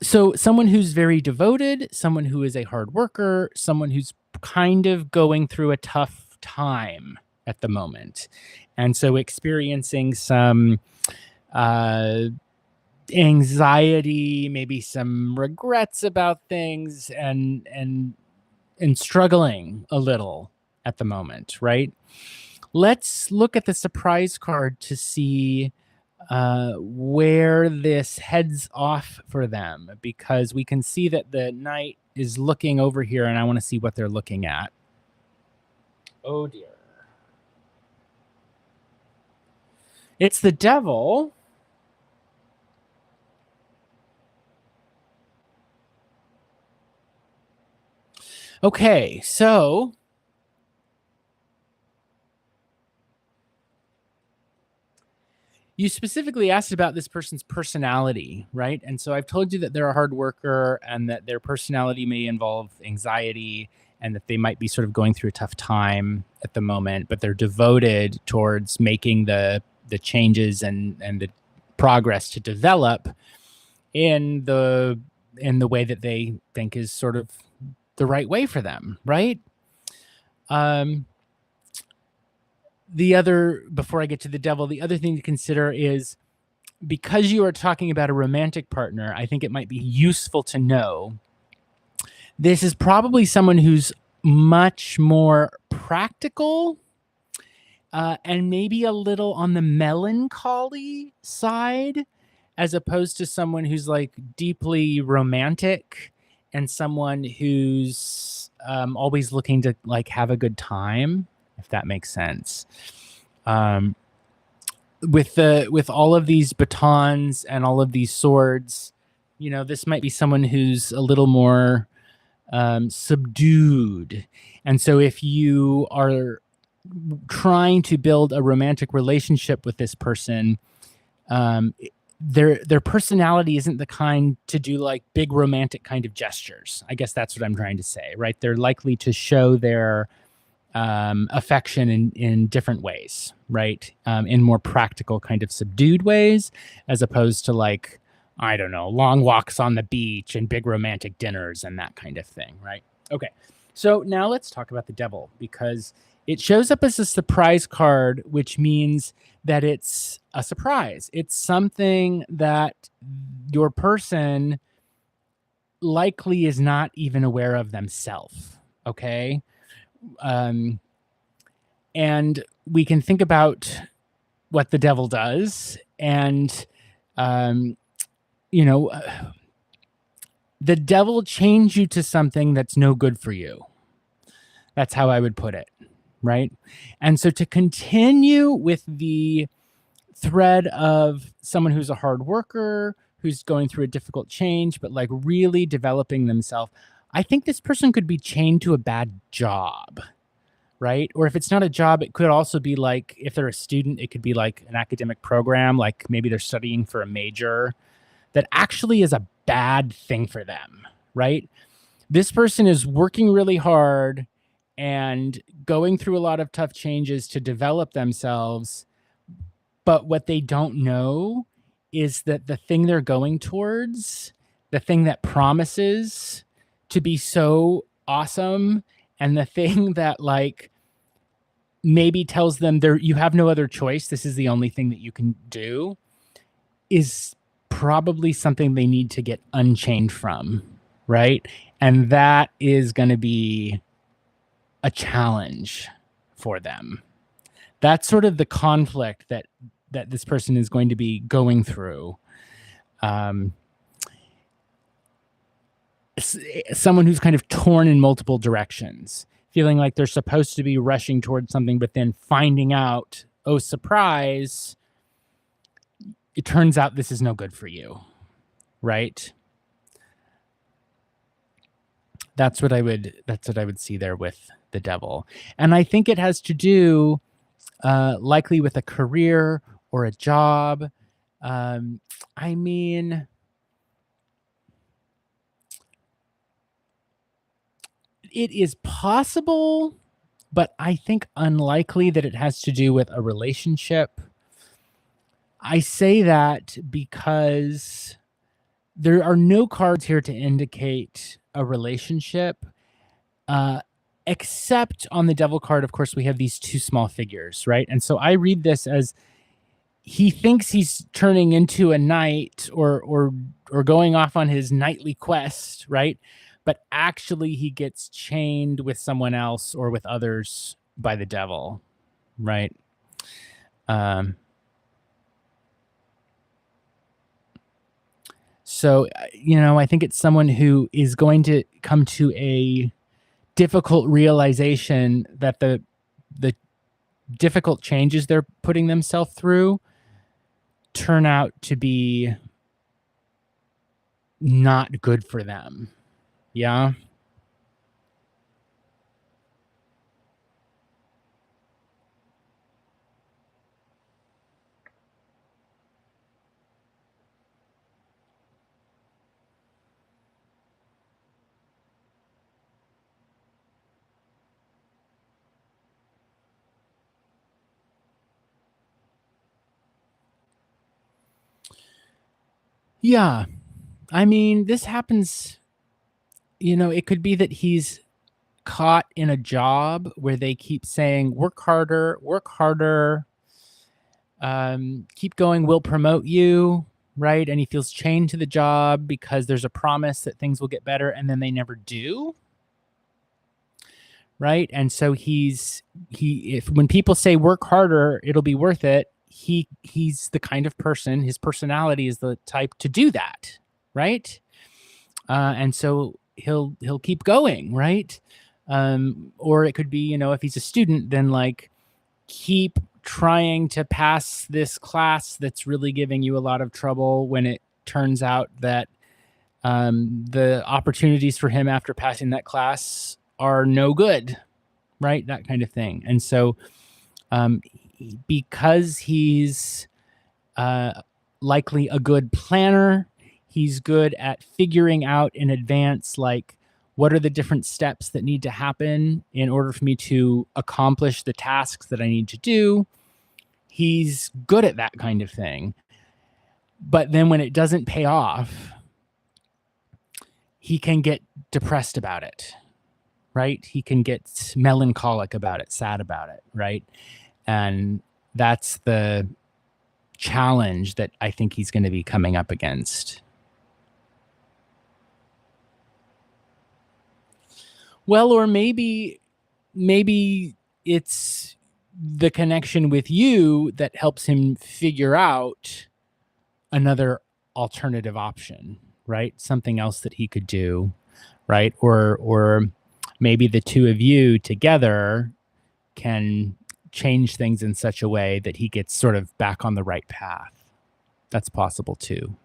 So someone who's very devoted, someone who is a hard worker, someone who's kind of going through a tough time at the moment, and so experiencing some anxiety, maybe some regrets about things, and struggling a little at the moment, right? Let's look at the surprise card to see where this heads off for them, because we can see that the knight is looking over here, and I want to see what they're looking at. Oh dear. It's the devil. Okay, so you specifically asked about this person's personality, right? And so I've told you that they're a hard worker, and that their personality may involve anxiety, and that they might be sort of going through a tough time at the moment, but they're devoted towards making the changes and the progress to develop in the way that they think is sort of the right way for them, right? Before I get to the devil, the other thing to consider is, because you are talking about a romantic partner, I think it might be useful to know this is probably someone who's much more practical, and maybe a little on the melancholy side, as opposed to someone who's like deeply romantic, and someone who's always looking to like have a good time, if that makes sense. With all of these batons and all of these swords, This might be someone who's a little more subdued. And so if you are trying to build a romantic relationship with this person, um, their personality isn't the kind to do like big romantic kind of gestures. I guess that's what I'm trying to say, right? They're likely to show their affection in different ways, right? In more practical kind of subdued ways, as opposed to like, I don't know, long walks on the beach and big romantic dinners and that kind of thing, right? Okay. So now let's talk about the devil, because it shows up as a surprise card, which means that it's a surprise. It's something that your person likely is not even aware of themselves. Okay. And we can think about what the devil does. And, the devil chains you to something that's no good for you. That's how I would put it. Right. And so to continue with the thread of someone who's a hard worker, who's going through a difficult change, but like really developing themselves, I think this person could be chained to a bad job. Right. Or if it's not a job, it could also be like, if they're a student, it could be like an academic program, like maybe they're studying for a major that actually is a bad thing for them. Right. This person is working really hard and going through a lot of tough changes to develop themselves. But what they don't know is that the thing they're going towards, the thing that promises to be so awesome, and the thing that like maybe tells them you have no other choice, this is the only thing that you can do, is probably something they need to get unchained from, right? And that is going to be a challenge for them. That's sort of the conflict that this person is going to be going through. Someone who's kind of torn in multiple directions, feeling like they're supposed to be rushing towards something, but then finding out, oh, surprise, it turns out this is no good for you, right? That's what I would see there with the devil. And I think it has to do likely with a career or a job. I mean, it is possible, but I think unlikely that it has to do with a relationship. I say that because there are no cards here to indicate a relationship, except on the devil card. Of course, we have these two small figures, right? And so I read this as he thinks he's turning into a knight or going off on his knightly quest, right? But actually he gets chained with someone else or with others by the devil, right? So, I think it's someone who is going to come to a difficult realization that the difficult changes they're putting themselves through turn out to be not good for them. Yeah. Yeah. I mean, this happens, it could be that he's caught in a job where they keep saying, work harder, keep going, we'll promote you, right? And he feels chained to the job because there's a promise that things will get better, and then they never do. Right. And so when people say work harder, it'll be worth it, he's the kind of person, his personality is the type to do that. Right. And so he'll keep going. Right. Or it could be, if he's a student, then like keep trying to pass this class that's really giving you a lot of trouble when it turns out that the opportunities for him after passing that class are no good, right? That kind of thing. And so because he's likely a good planner, he's good at figuring out in advance, like, what are the different steps that need to happen in order for me to accomplish the tasks that I need to do. He's good at that kind of thing. But then when it doesn't pay off, he can get depressed about it, right? He can get melancholic about it, sad about it, right? And that's the challenge that I think he's going to be coming up against. Well, or maybe it's the connection with you that helps him figure out another alternative option, right? Something else that he could do, right? Or maybe the two of you together can change things in such a way that he gets sort of back on the right path. That's possible too.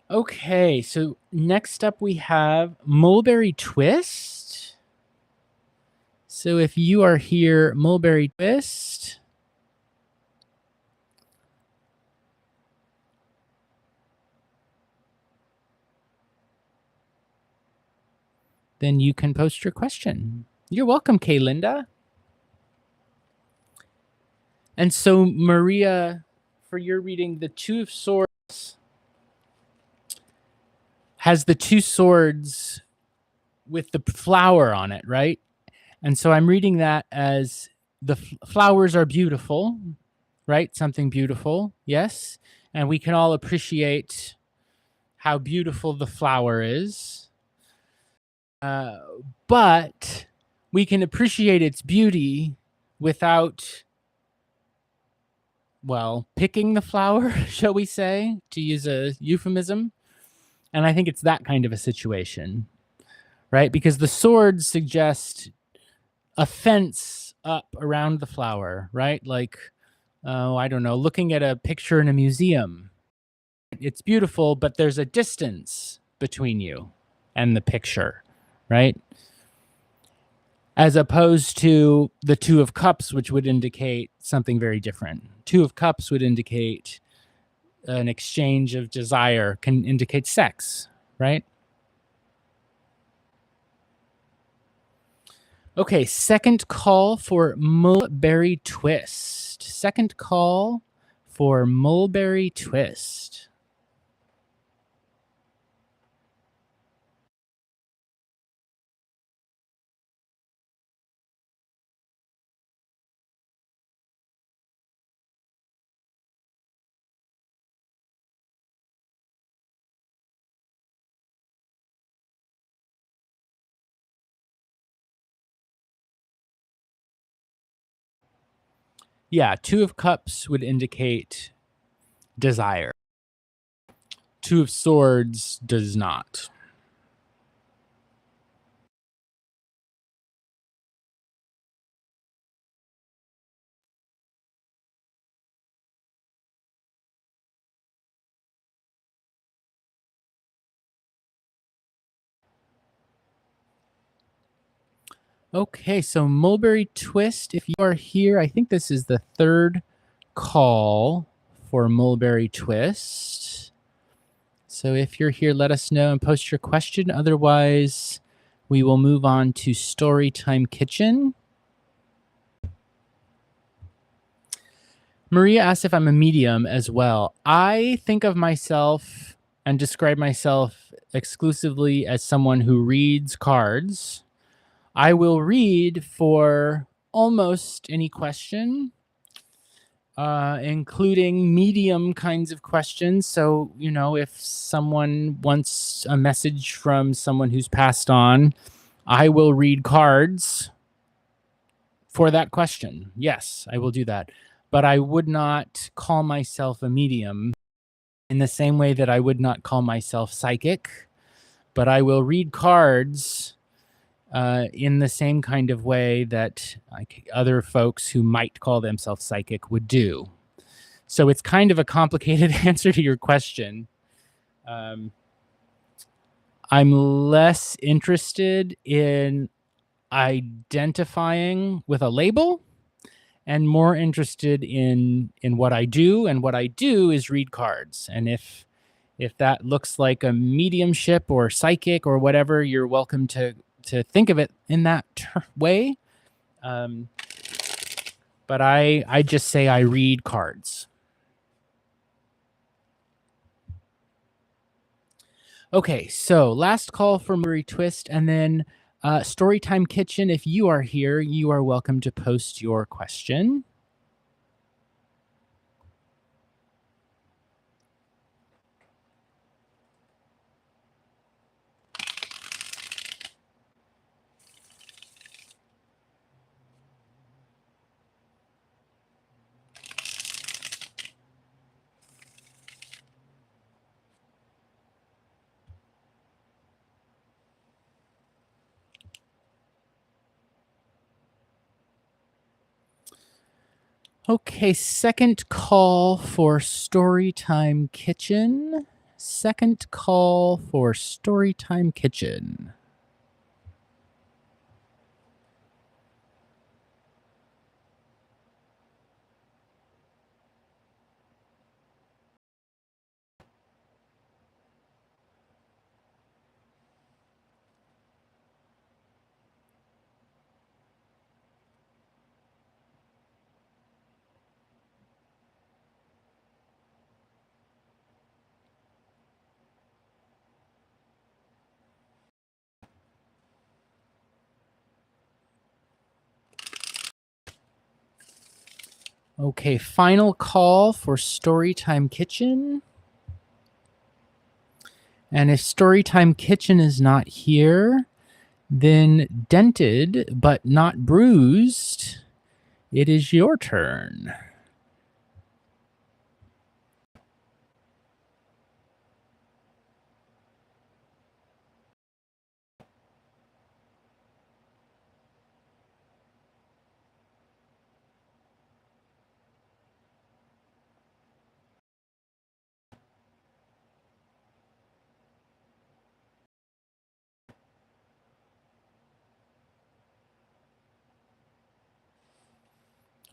Okay, so next up we have Mulberry Twist. So if you are here, Mulberry Twist. Then you can post your question. You're welcome, Kay Linda. And so, Maria, for your reading, the Two of Swords has the two swords with the flower on it, right? And so I'm reading that as the flowers are beautiful, right? Something beautiful, yes. And we can all appreciate how beautiful the flower is. But we can appreciate its beauty without, well, picking the flower, shall we say, to use a euphemism. And I think it's that kind of a situation, right? Because the swords suggest a fence up around the flower, right? Like, I don't know, looking at a picture in a museum. It's beautiful, but there's a distance between you and the picture, right? As opposed to the Two of Cups, which would indicate something very different. Two of Cups would indicate an exchange of desire, can indicate sex, right? Okay, second call for Mulberry Twist. Second call for Mulberry Twist. Yeah, Two of Cups would indicate desire. Two of Swords does not. Okay, so Mulberry Twist, if you are here, I think this is the third call for Mulberry Twist. So if you're here, let us know and post your question. Otherwise, we will move on to Storytime Kitchen. Maria asked if I'm a medium as well. I think of myself and describe myself exclusively as someone who reads cards. I will read for almost any question, including medium kinds of questions. So, you know, if someone wants a message from someone who's passed on, I will read cards for that question. Yes, I will do that. But I would not call myself a medium in the same way that I would not call myself psychic. But I will read cards in the same kind of way that like other folks who might call themselves psychic would do. So it's kind of a complicated answer to your question. I'm less interested in identifying with a label and more interested in what I do, and what I do is read cards. And if that looks like a mediumship or psychic or whatever, you're welcome to think of it in that way. But I just say I read cards. Okay, so last call for Murray Twist, and then Storytime Kitchen, if you are here, you are welcome to post your question. Okay, second call for Storytime Kitchen. Second call for Storytime Kitchen. Okay, final call for Storytime Kitchen. And if Storytime Kitchen is not here, then Dented but Not Bruised, it is your turn.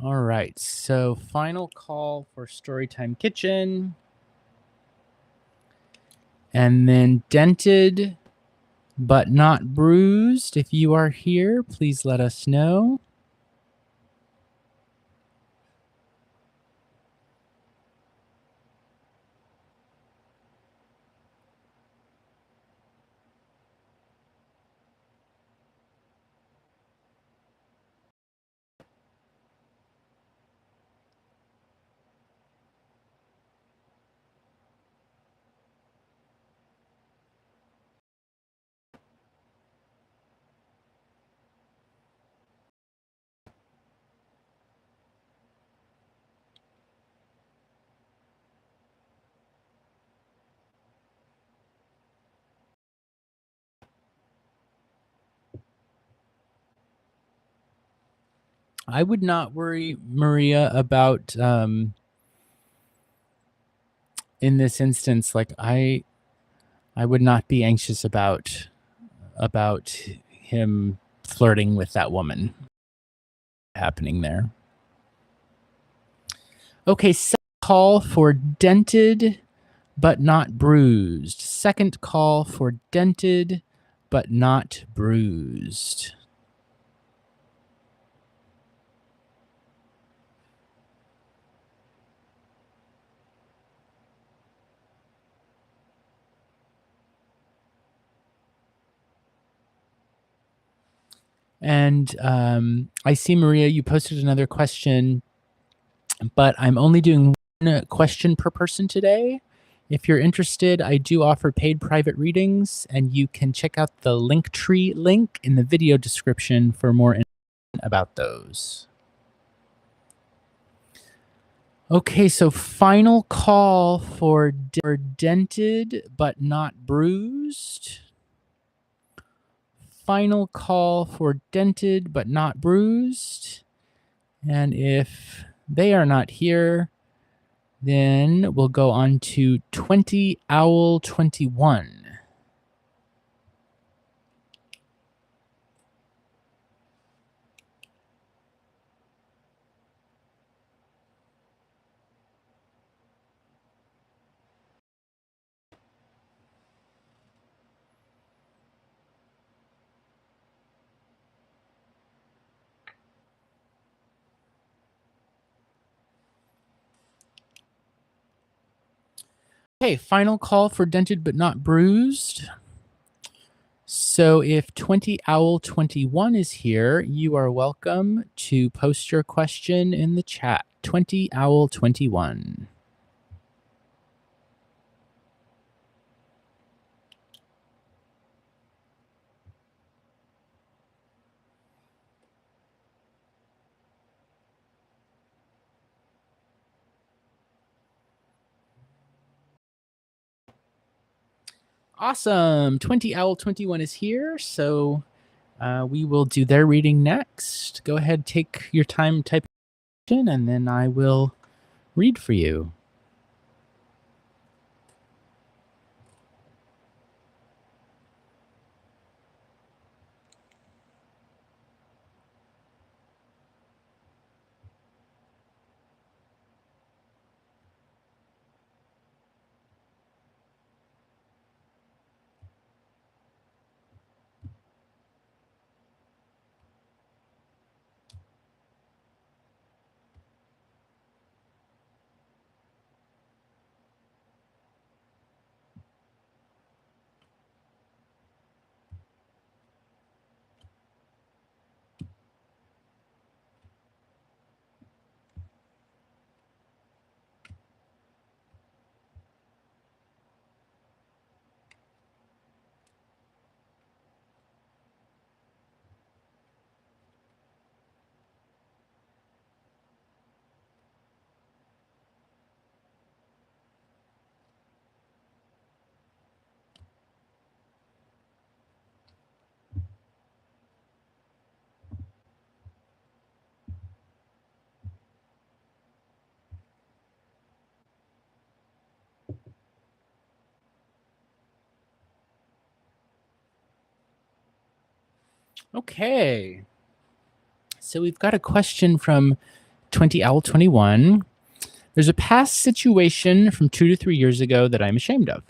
All right, so final call for Storytime Kitchen. And then Dented but Not Bruised, if you are here, please let us know. I would not worry, Maria, about in this instance, like I would not be anxious about him flirting with that woman happening there. Okay, second call for Dented but Not Bruised. Second call for Dented but Not Bruised. And I see, Maria, you posted another question, but I'm only doing one question per person today. If you're interested, I do offer paid private readings, and you can check out the Linktree link in the video description for more information about those. Okay, so final call for Dented but Not Bruised. final call for dented but not bruised. And if they are not here, then we'll go on to 20 Owl 21. Okay, final call for dented but not bruised. So if 20 Owl 21 is here, you are welcome to post your question in the chat. 20 Owl 21. Awesome. 20 Owl 21 is here. So we will do their reading next. Go ahead, take your time, type in, and then I will read for you. Okay. So we've got a question from 20 Owl 21. There's a past situation from 2 to 3 years ago that I'm ashamed of,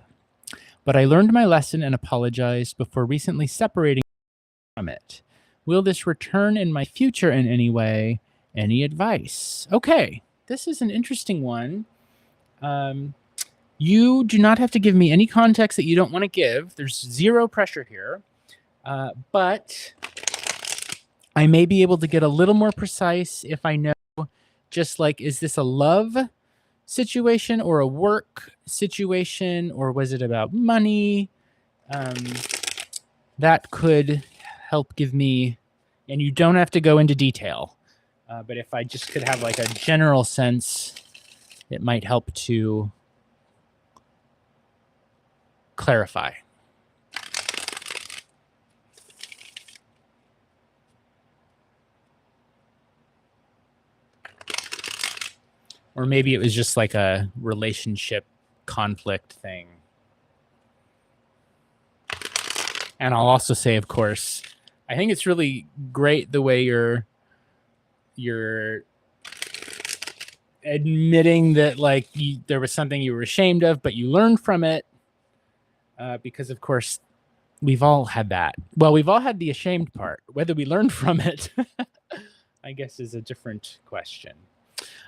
but I learned my lesson and apologized before recently separating from it. Will this return in my future in any way? Any advice? Okay, this is an interesting one. You do not have to give me any context that you don't want to give. There's zero pressure here. But I may be able to get a little more precise if I know, just like, is this a love situation or a work situation, or was it about money? That could help give me, and you don't have to go into detail, but if I just could have like a general sense, it might help to clarify. Or maybe it was just like a relationship conflict thing. And I'll also say, of course, I think it's really great the way you're admitting that like there was something you were ashamed of, but you learned from it. Because of course, we've all had that. Well, we've all had the ashamed part. Whether we learned from it, I guess, is a different question.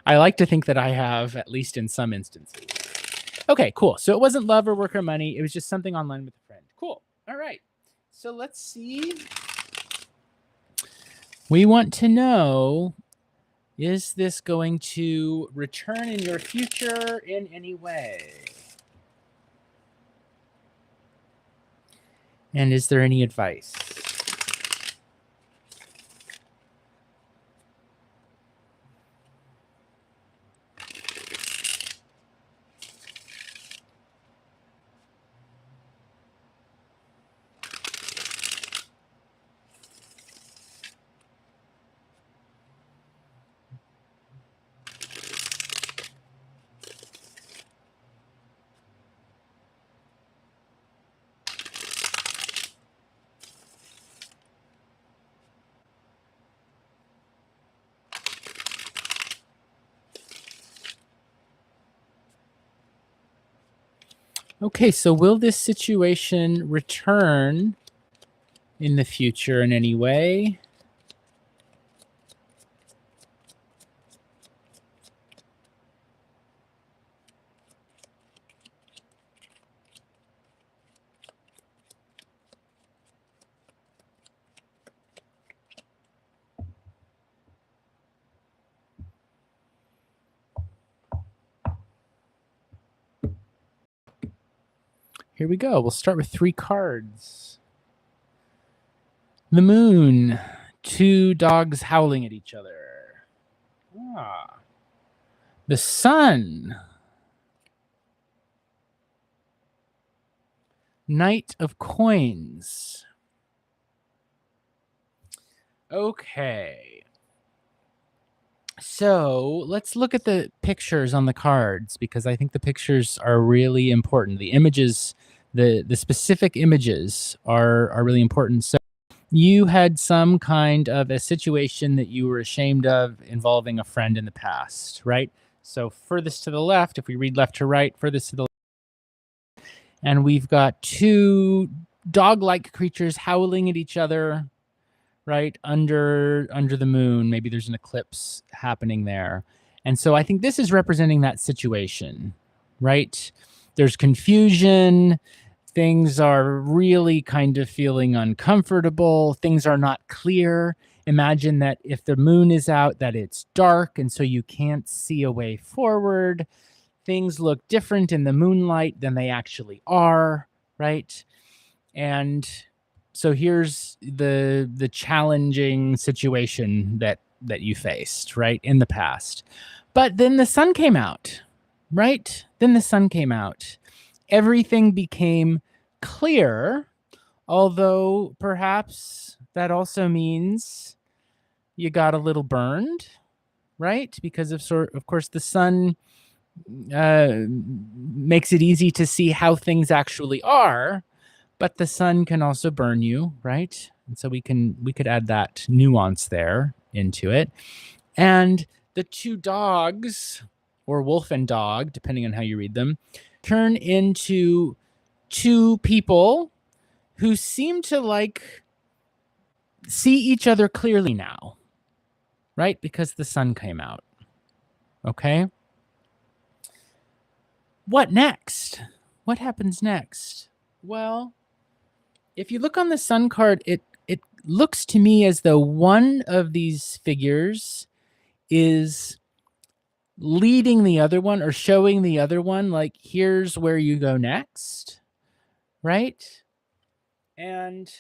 I like to think that I have, at least in some instances. Okay, cool. So it wasn't love or work or money. It was just something online with a friend. Cool. All right. So let's see. We want to know, is this going to return in your future in any way? And is there any advice? Okay, so will this situation return in the future in any way? Here we go. We'll start with 3 cards. The moon, 2 dogs howling at each other. Ah. The sun, Knight of Coins. Okay. So let's look at the pictures on the cards because I think the pictures are really important. The images, the specific images are really important. So you had some kind of a situation that you were ashamed of involving a friend in the past, right? So furthest to the left, if we read left to right, furthest to the left, and we've got 2 dog-like creatures howling at each other, right, under the moon. Maybe there's an eclipse happening there. And so I think this is representing that situation, right? There's confusion. Things are really kind of feeling uncomfortable. Things are not clear. Imagine that if the moon is out, that it's dark, and so you can't see a way forward. Things look different in the moonlight than they actually are, right? And so here's the challenging situation that you faced, right, in the past. But then the sun came out, right? Then the sun came out. Everything became clear, although perhaps that also means you got a little burned, right? Because of course the sun makes it easy to see how things actually are, but the sun can also burn you, right? And so we could add that nuance there into it. And the 2 dogs, or wolf and dog, depending on how you read them, turn into 2 people who seem to like see each other clearly now, right? Because the sun came out. Okay. What next? What happens next? Well, if you look on the sun card, it looks to me as though one of these figures is leading the other one or showing the other one, like, here's where you go next, right? And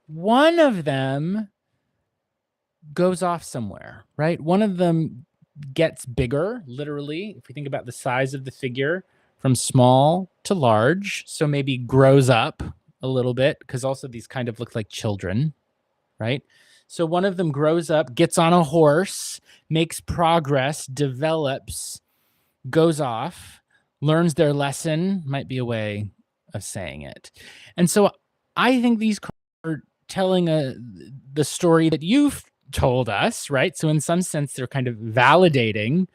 one of them goes off somewhere, right? One of them gets bigger, literally, if we think about the size of the figure, from small to large. So maybe grows up a little bit, because also these kind of look like children, right? So one of them grows up, gets on a horse, makes progress, develops, goes off, learns their lesson, might be a way of saying it. And so I think these cards are telling the story that you've told us, right? So in some sense, they're kind of validating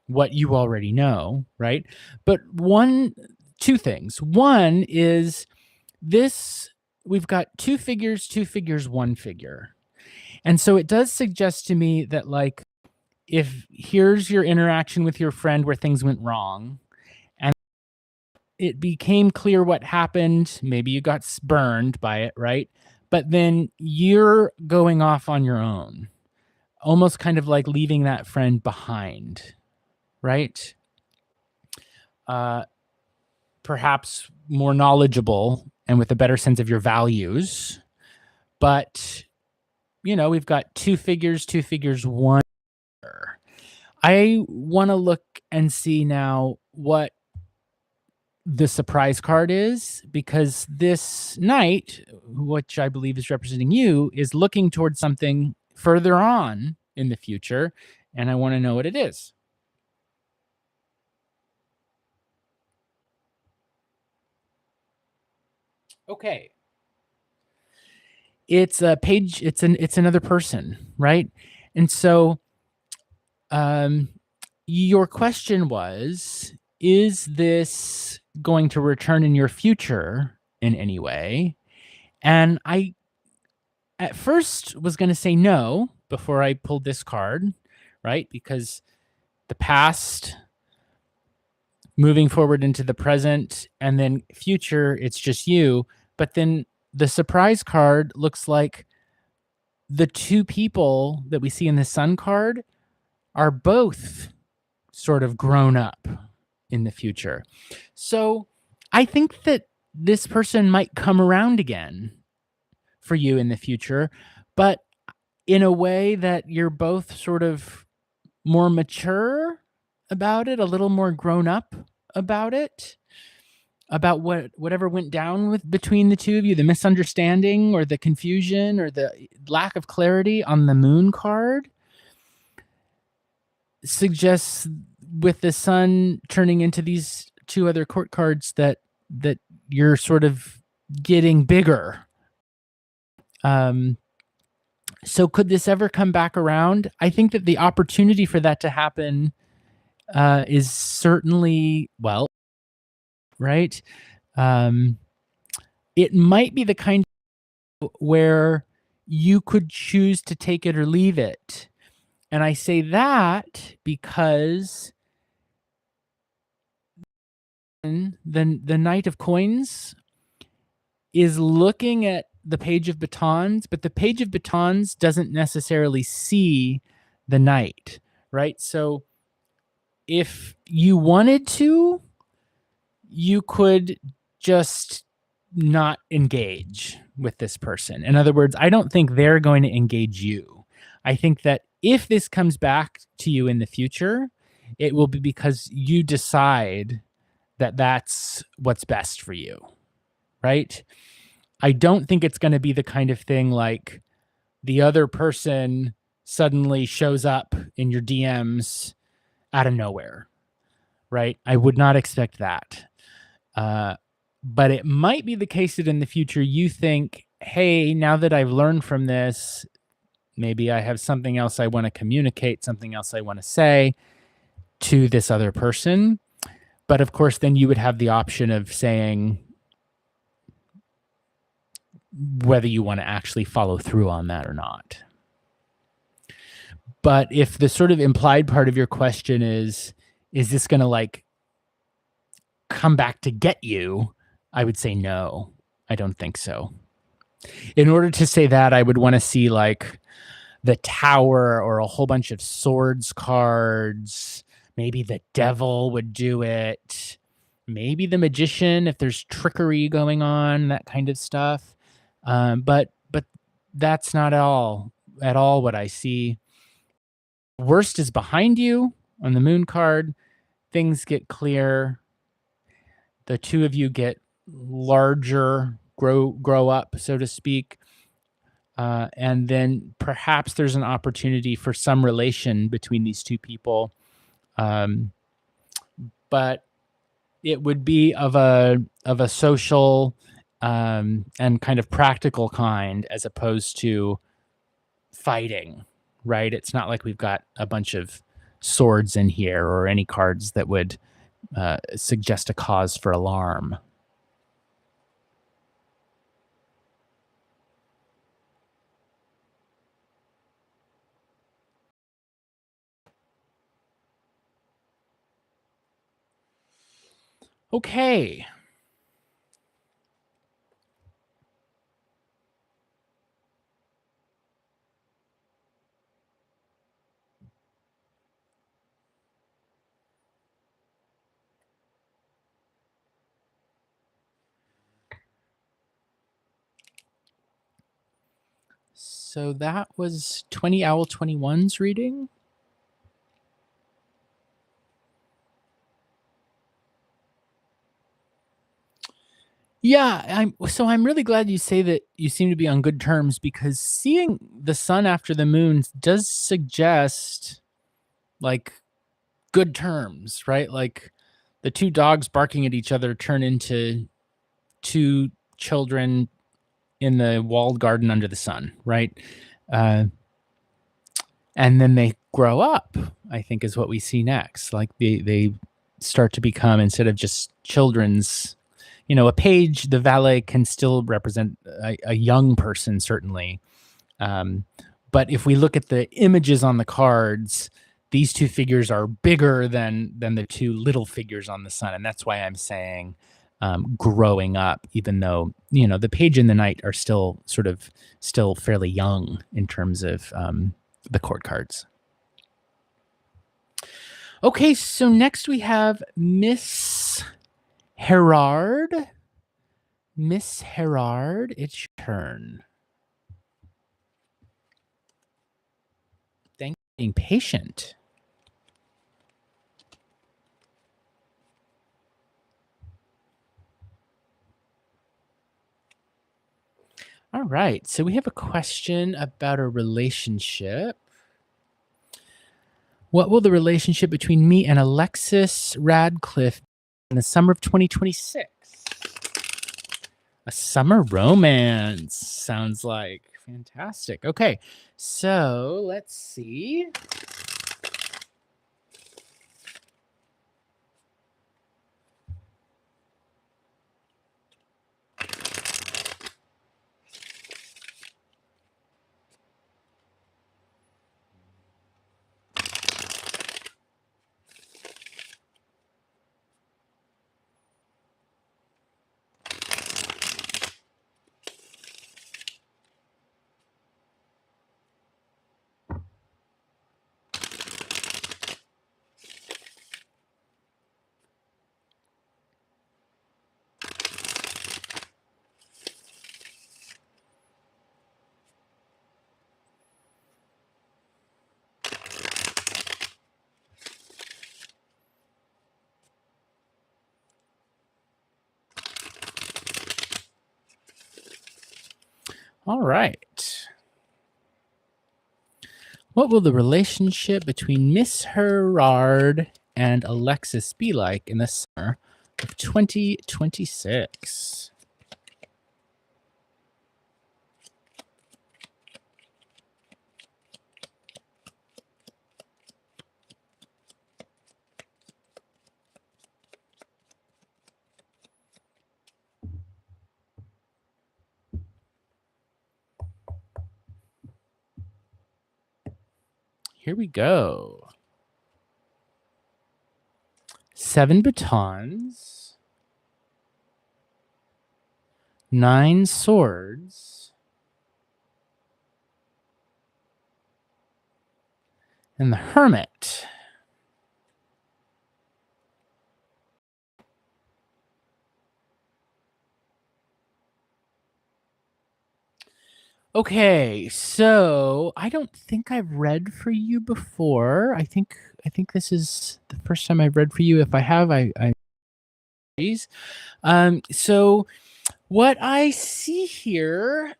what you already know, right? But 2 things. One is this, we've got 2 figures, 1 figure. And so it does suggest to me that, like, if here's your interaction with your friend where things went wrong and it became clear what happened, maybe you got burned by it, right? But then you're going off on your own, almost kind of like leaving that friend behind, right? Perhaps more knowledgeable and with a better sense of your values. But, we've got 2 figures, 1. I want to look and see now what the surprise card is, because this knight, which I believe is representing you, is looking towards something further on in the future, and I want to know what it is. Okay. It's a page, it's another person, right? And so your question was, is this going to return in your future in any way. And I at first was going to say no before I pulled this card, right? Because the past, moving forward into the present, and then future, it's just you. But then the surprise card looks like the two people that we see in the sun card are both sort of grown up in the future. So I think that this person might come around again for you in the future, but in a way that you're both sort of more mature about it, a little more grown up about it, about whatever went down with between the two of you, the misunderstanding or the confusion or the lack of clarity on the moon card suggests, with the sun turning into these two other court cards, that you're sort of getting bigger. So could this ever come back around? I think that the opportunity for that to happen is certainly, well, right? It might be the kind where you could choose to take it or leave it. And I say that because the Knight of Coins is looking at the Page of Batons, but the Page of Batons doesn't necessarily see the Knight, right? So if you wanted to, you could just not engage with this person. In other words, I don't think they're going to engage you. I think that if this comes back to you in the future, it will be because you decide that that's what's best for you, right? I don't think it's going to be the kind of thing like the other person suddenly shows up in your DMs out of nowhere, right? I would not expect that. But it might be the case that in the future you think, hey, now that I've learned from this, maybe I have something else I want to communicate, something else I want to say to this other person. But of course, then you would have the option of saying whether you want to actually follow through on that or not. But if the sort of implied part of your question is this going to like come back to get you? I would say no, I don't think so. In order to say that, I would want to see like the Tower or a whole bunch of swords cards. Maybe the Devil would do it. Maybe the Magician, if there's trickery going on, that kind of stuff. But that's not at all what I see. Worst is behind you on the moon card. Things get clear. The two of you get larger, grow up, so to speak. And then perhaps there's an opportunity for some relation between these two people. But it would be of a social and kind of practical kind, as opposed to fighting, right? It's not like we've got a bunch of swords in here or any cards that would suggest a cause for alarm. Okay. So that was 20 Owl 21's reading. Yeah, I'm really glad you say that you seem to be on good terms, because seeing the sun after the moon does suggest like good terms, right? Like the two dogs barking at each other turn into two children in the walled garden under the sun, right? And then they grow up, I think, is what we see next. Like they start to become, instead of just children's, a page, the valet can still represent a young person, certainly. But if we look at the images on the cards, these two figures are bigger than the two little figures on the sun. And that's why I'm saying growing up, even though, the page and the knight are still fairly young in terms of the court cards. Okay, so next we have Miss Herard. Miss Herard, it's your turn. Thank you for being patient. All right, so we have a question about a relationship. What will the relationship between me and Alexis Radcliffe in the summer of 2026? A summer romance, sounds like. Fantastic. Okay, so let's see. All right. What will the relationship between Miss Herard and Alexis be like in the summer of 2026? Here we go. 7 batons, 9 swords, and the Hermit. Okay, so I don't think I've read for you before. I think this is the first time I've read for you. If I have, I so what I see here,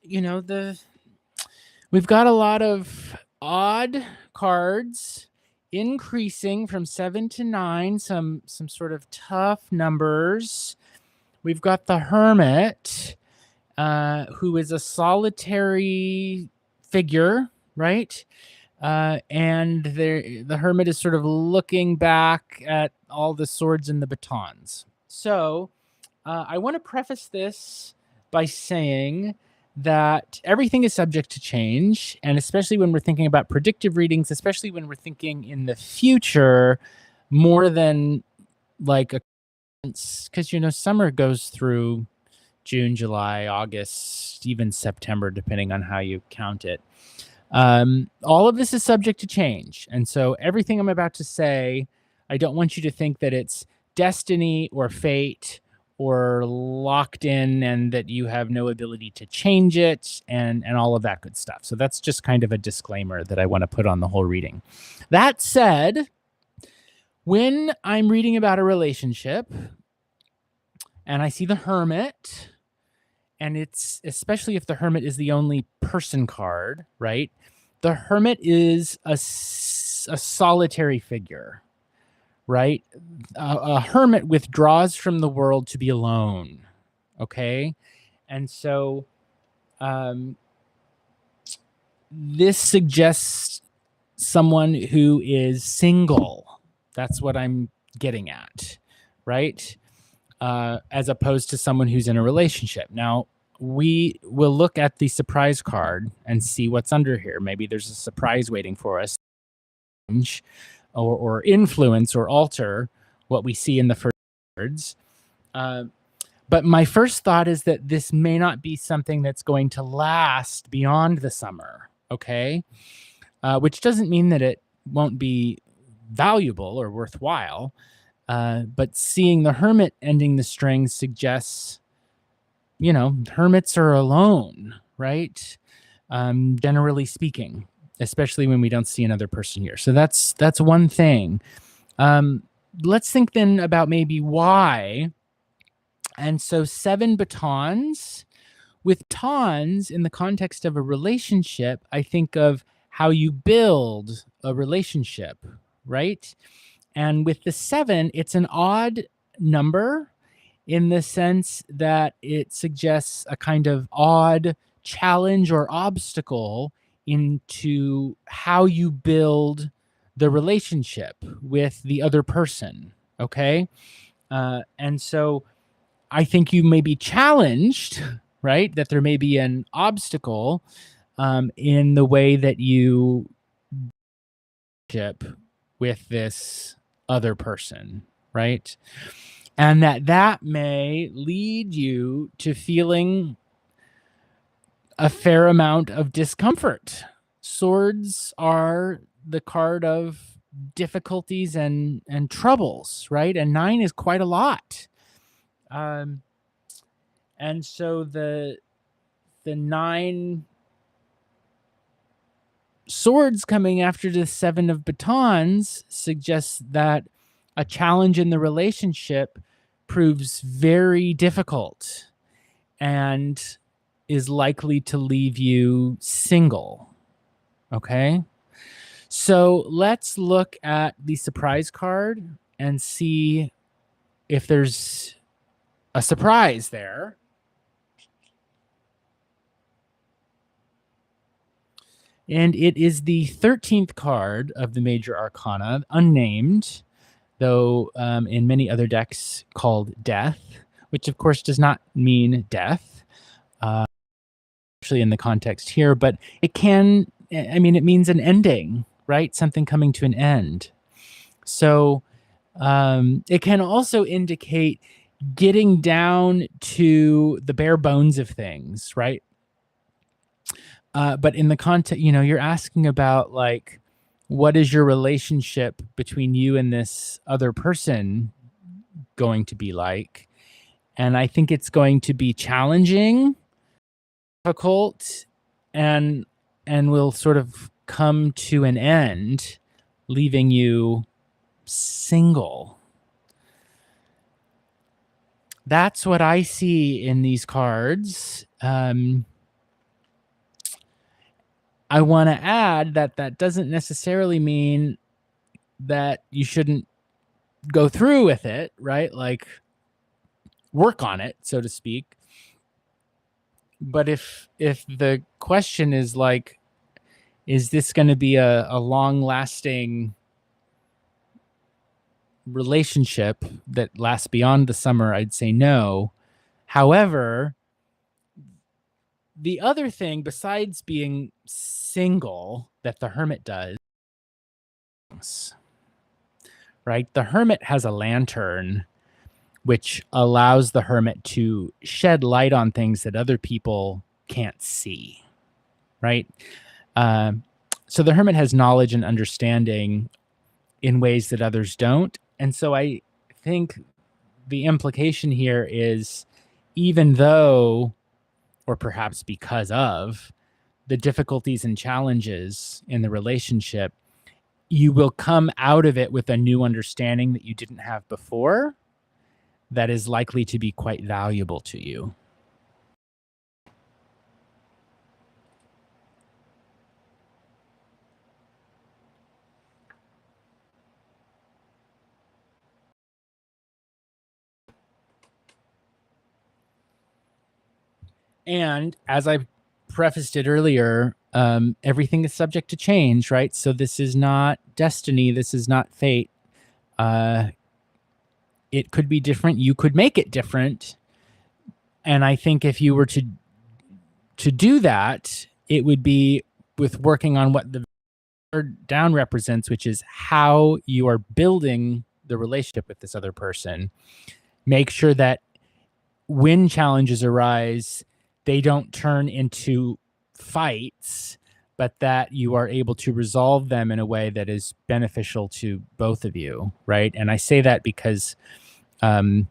we've got a lot of odd cards increasing from 7 to 9, some sort of tough numbers. We've got the Hermit, who is a solitary figure, right? And the Hermit is sort of looking back at all the swords and the batons. So I want to preface this by saying that everything is subject to change, and especially when we're thinking about predictive readings, especially when we're thinking in the future, more than like because summer goes through June, July, August, even September, depending on how you count it. All of this is subject to change. And so everything I'm about to say, I don't want you to think that it's destiny or fate or locked in and that you have no ability to change it and all of that good stuff. So that's just kind of a disclaimer that I want to put on the whole reading. That said, when I'm reading about a relationship and I see the Hermit, and it's especially if the Hermit is the only person card, right? The Hermit is a solitary figure, right? A hermit withdraws from the world to be alone, okay? And so this suggests someone who is single. That's what I'm getting at, right? As opposed to someone who's in a relationship. Now, we will look at the surprise card and see what's under here. Maybe there's a surprise waiting for us, or influence or alter what we see in the first cards. But my first thought is that this may not be something that's going to last beyond the summer, okay? Which doesn't mean that it won't be valuable or worthwhile. But seeing the Hermit ending the string suggests, hermits are alone, right? Generally speaking, especially when we don't see another person here. So that's one thing. Let's think then about maybe why. And so 7 batons. With tons in the context of a relationship, I think of how you build a relationship, right? And with the 7, it's an odd number in the sense that it suggests a kind of odd challenge or obstacle into how you build the relationship with the other person, okay? And so I think you may be challenged, right? That there may be an obstacle in the way that you ship with this other person, right? And that may lead you to feeling a fair amount of discomfort. Swords are the card of difficulties and troubles, right? And 9 is quite a lot. And so the 9 swords coming after the 7 of batons suggests that a challenge in the relationship proves very difficult and is likely to leave you single. Okay? So let's look at the surprise card and see if there's a surprise there. And it is the 13th card of the Major Arcana, unnamed, though in many other decks called Death, which of course does not mean death, actually in the context here, but it means an ending, right? Something coming to an end. So it can also indicate getting down to the bare bones of things, right? But in the context, you're asking about like, what is your relationship between you and this other person going to be like? And I think it's going to be challenging, difficult, and will sort of come to an end, leaving you single. That's what I see in these cards. I want to add that doesn't necessarily mean that you shouldn't go through with it, right? Like work on it, so to speak. But if the question is like, is this going to be a long-lasting relationship that lasts beyond the summer, I'd say no. However, the other thing besides being single that the Hermit does, right? The Hermit has a lantern which allows the Hermit to shed light on things that other people can't see, right? So the Hermit has knowledge and understanding in ways that others don't. And so I think the implication here is, even though, or perhaps because of, the difficulties and challenges in the relationship, you will come out of it with a new understanding that you didn't have before that is likely to be quite valuable to you. And as I prefaced it earlier, everything is subject to change, right? So this is not destiny. This is not fate. it could be different. You could make it different. And I think if you were to do that, it would be with working on what the down represents, which is how you are building the relationship with this other person. Make sure that when challenges arise, they don't turn into fights, but that you are able to resolve them in a way that is beneficial to both of you, right? And I say that because, the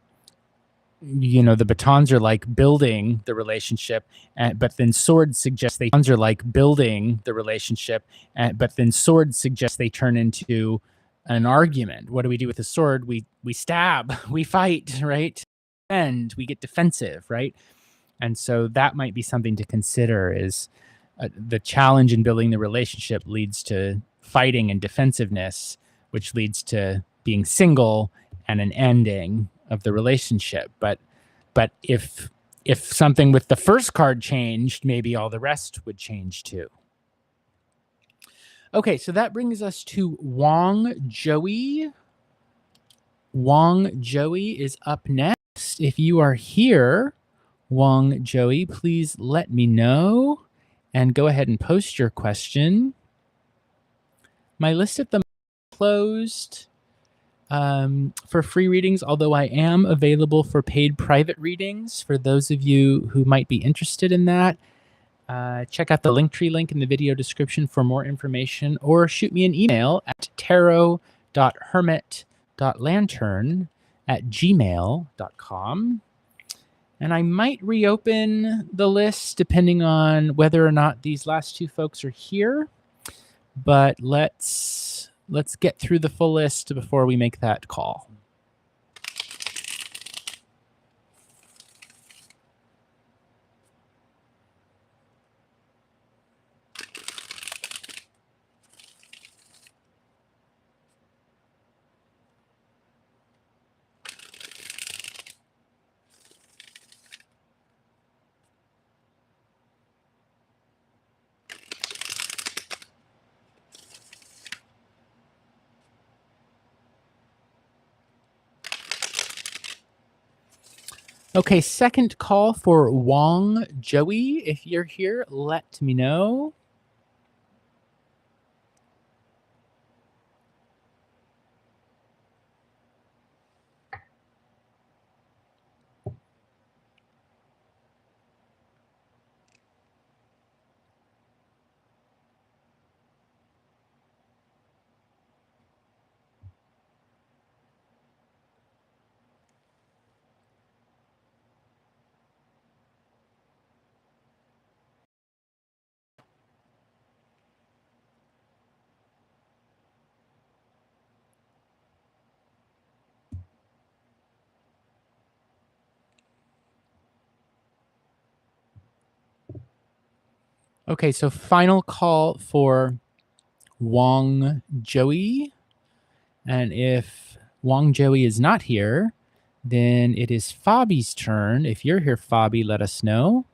batons are like building the relationship, but then swords suggest they are like building the relationship, but then swords suggest they turn into an argument. What do we do with the sword? We stab, we fight, right? And we get defensive, right? And so that might be something to consider is the challenge in building the relationship leads to fighting and defensiveness, which leads to being single and an ending of the relationship. But if something with the first card changed, maybe all the rest would change too. Okay, so that brings us to Wong Joey. Wong Joey is up next. If you are here, Wong Joey, please let me know and go ahead and post your question. My list at the moment is closed for free readings, although I am available for paid private readings for those of you who might be interested in that. Check out the Linktree link in the video description for more information, or shoot me an email at tarot.hermit.lantern@gmail.com. And I might reopen the list depending on whether or not these last two folks are here. But let's get through the full list before we make that call. Okay, second call for Wong Joey. If you're here, let me know. Okay, so final call for Wong Joey. And if Wong Joey is not here, then it is Fabi's turn. If you're here, Fabi, let us know.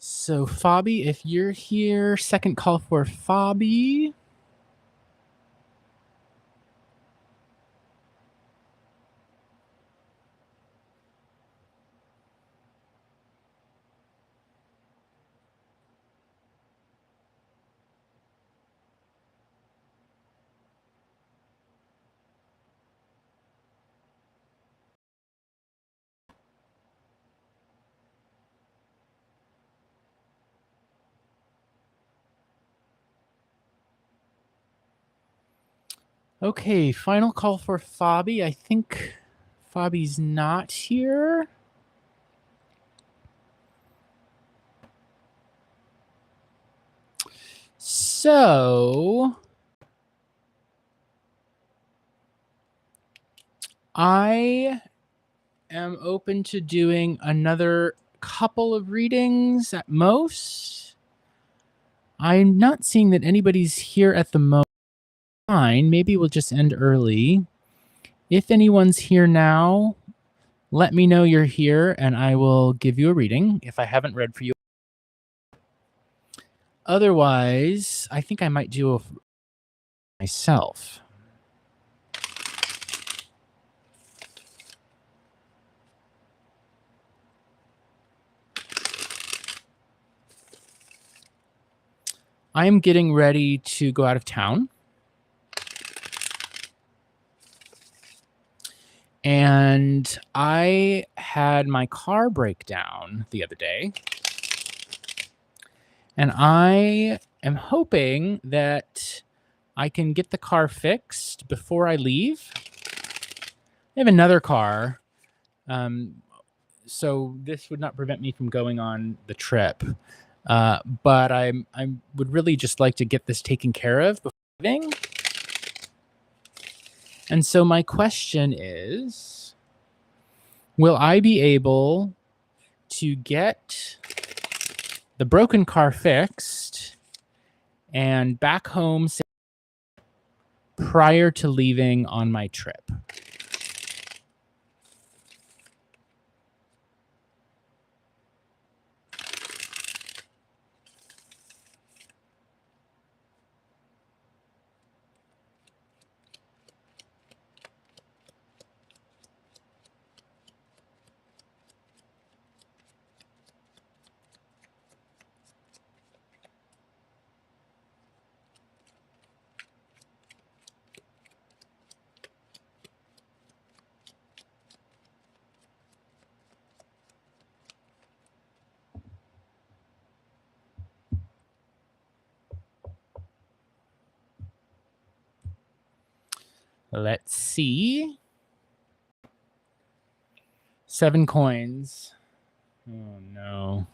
So Fabi, if you're here, second call for Fabi. Okay, final call for Fabi. I think Fabi's not here. So I am open to doing another couple of readings at most. I'm not seeing that anybody's here at the moment. Fine, maybe we'll just end early. If anyone's here now, let me know you're here and I will give you a reading if I haven't read for you. Otherwise, I think I might do a myself. I am getting ready to go out of town. And I had my car break down the other day. And I am hoping that I can get the car fixed before I leave. I have another car. So this would not prevent me from going on the trip. But I would really just like to get this taken care of before leaving. And so my question is, will I be able to get the broken car fixed and back home prior to leaving on my trip? Let's see. 7 coins. Oh, no.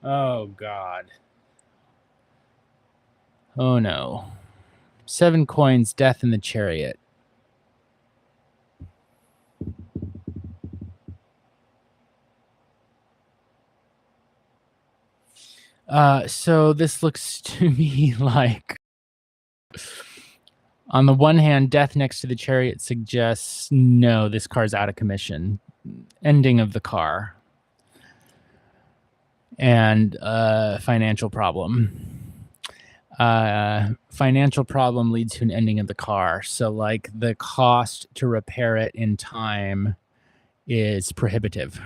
Oh, God. Oh, no. 7 coins, death in the chariot. So this looks to me like, on the one hand, death next to the chariot suggests, no, this car's out of commission. Ending of the car. And financial problem. Financial problem leads to an ending of the car. So like the cost to repair it in time is prohibitive.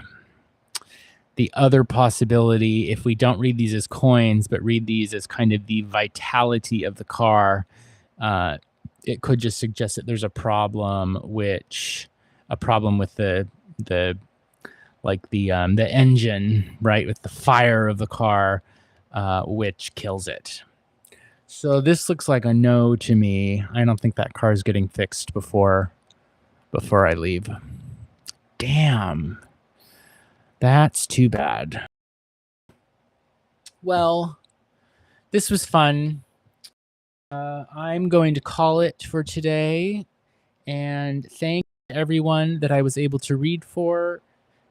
The other possibility, if we don't read these as coins, but read these as kind of the vitality of the car, it could just suggest that there's a problem with the engine, right, with the fire of the car, which kills it. So this looks like a no to me. I don't think that car is getting fixed before I leave. Damn. That's too bad. Well, this was fun. I'm going to call it for today. And thank everyone that I was able to read for.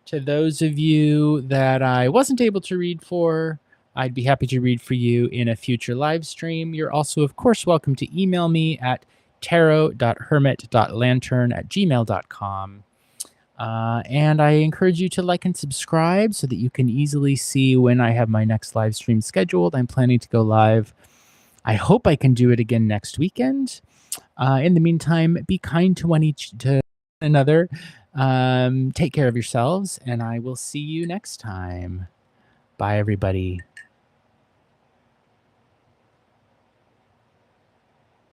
To those of you that I wasn't able to read for, I'd be happy to read for you in a future live stream. You're also, of course, welcome to email me at tarot.hermit.lantern@gmail.com. And I encourage you to like and subscribe so that you can easily see when I have my next live stream scheduled. I'm planning to go live. I hope I can do it again next weekend. In the meantime, be kind to another. Take care of yourselves, and I will see you next time. Bye, everybody.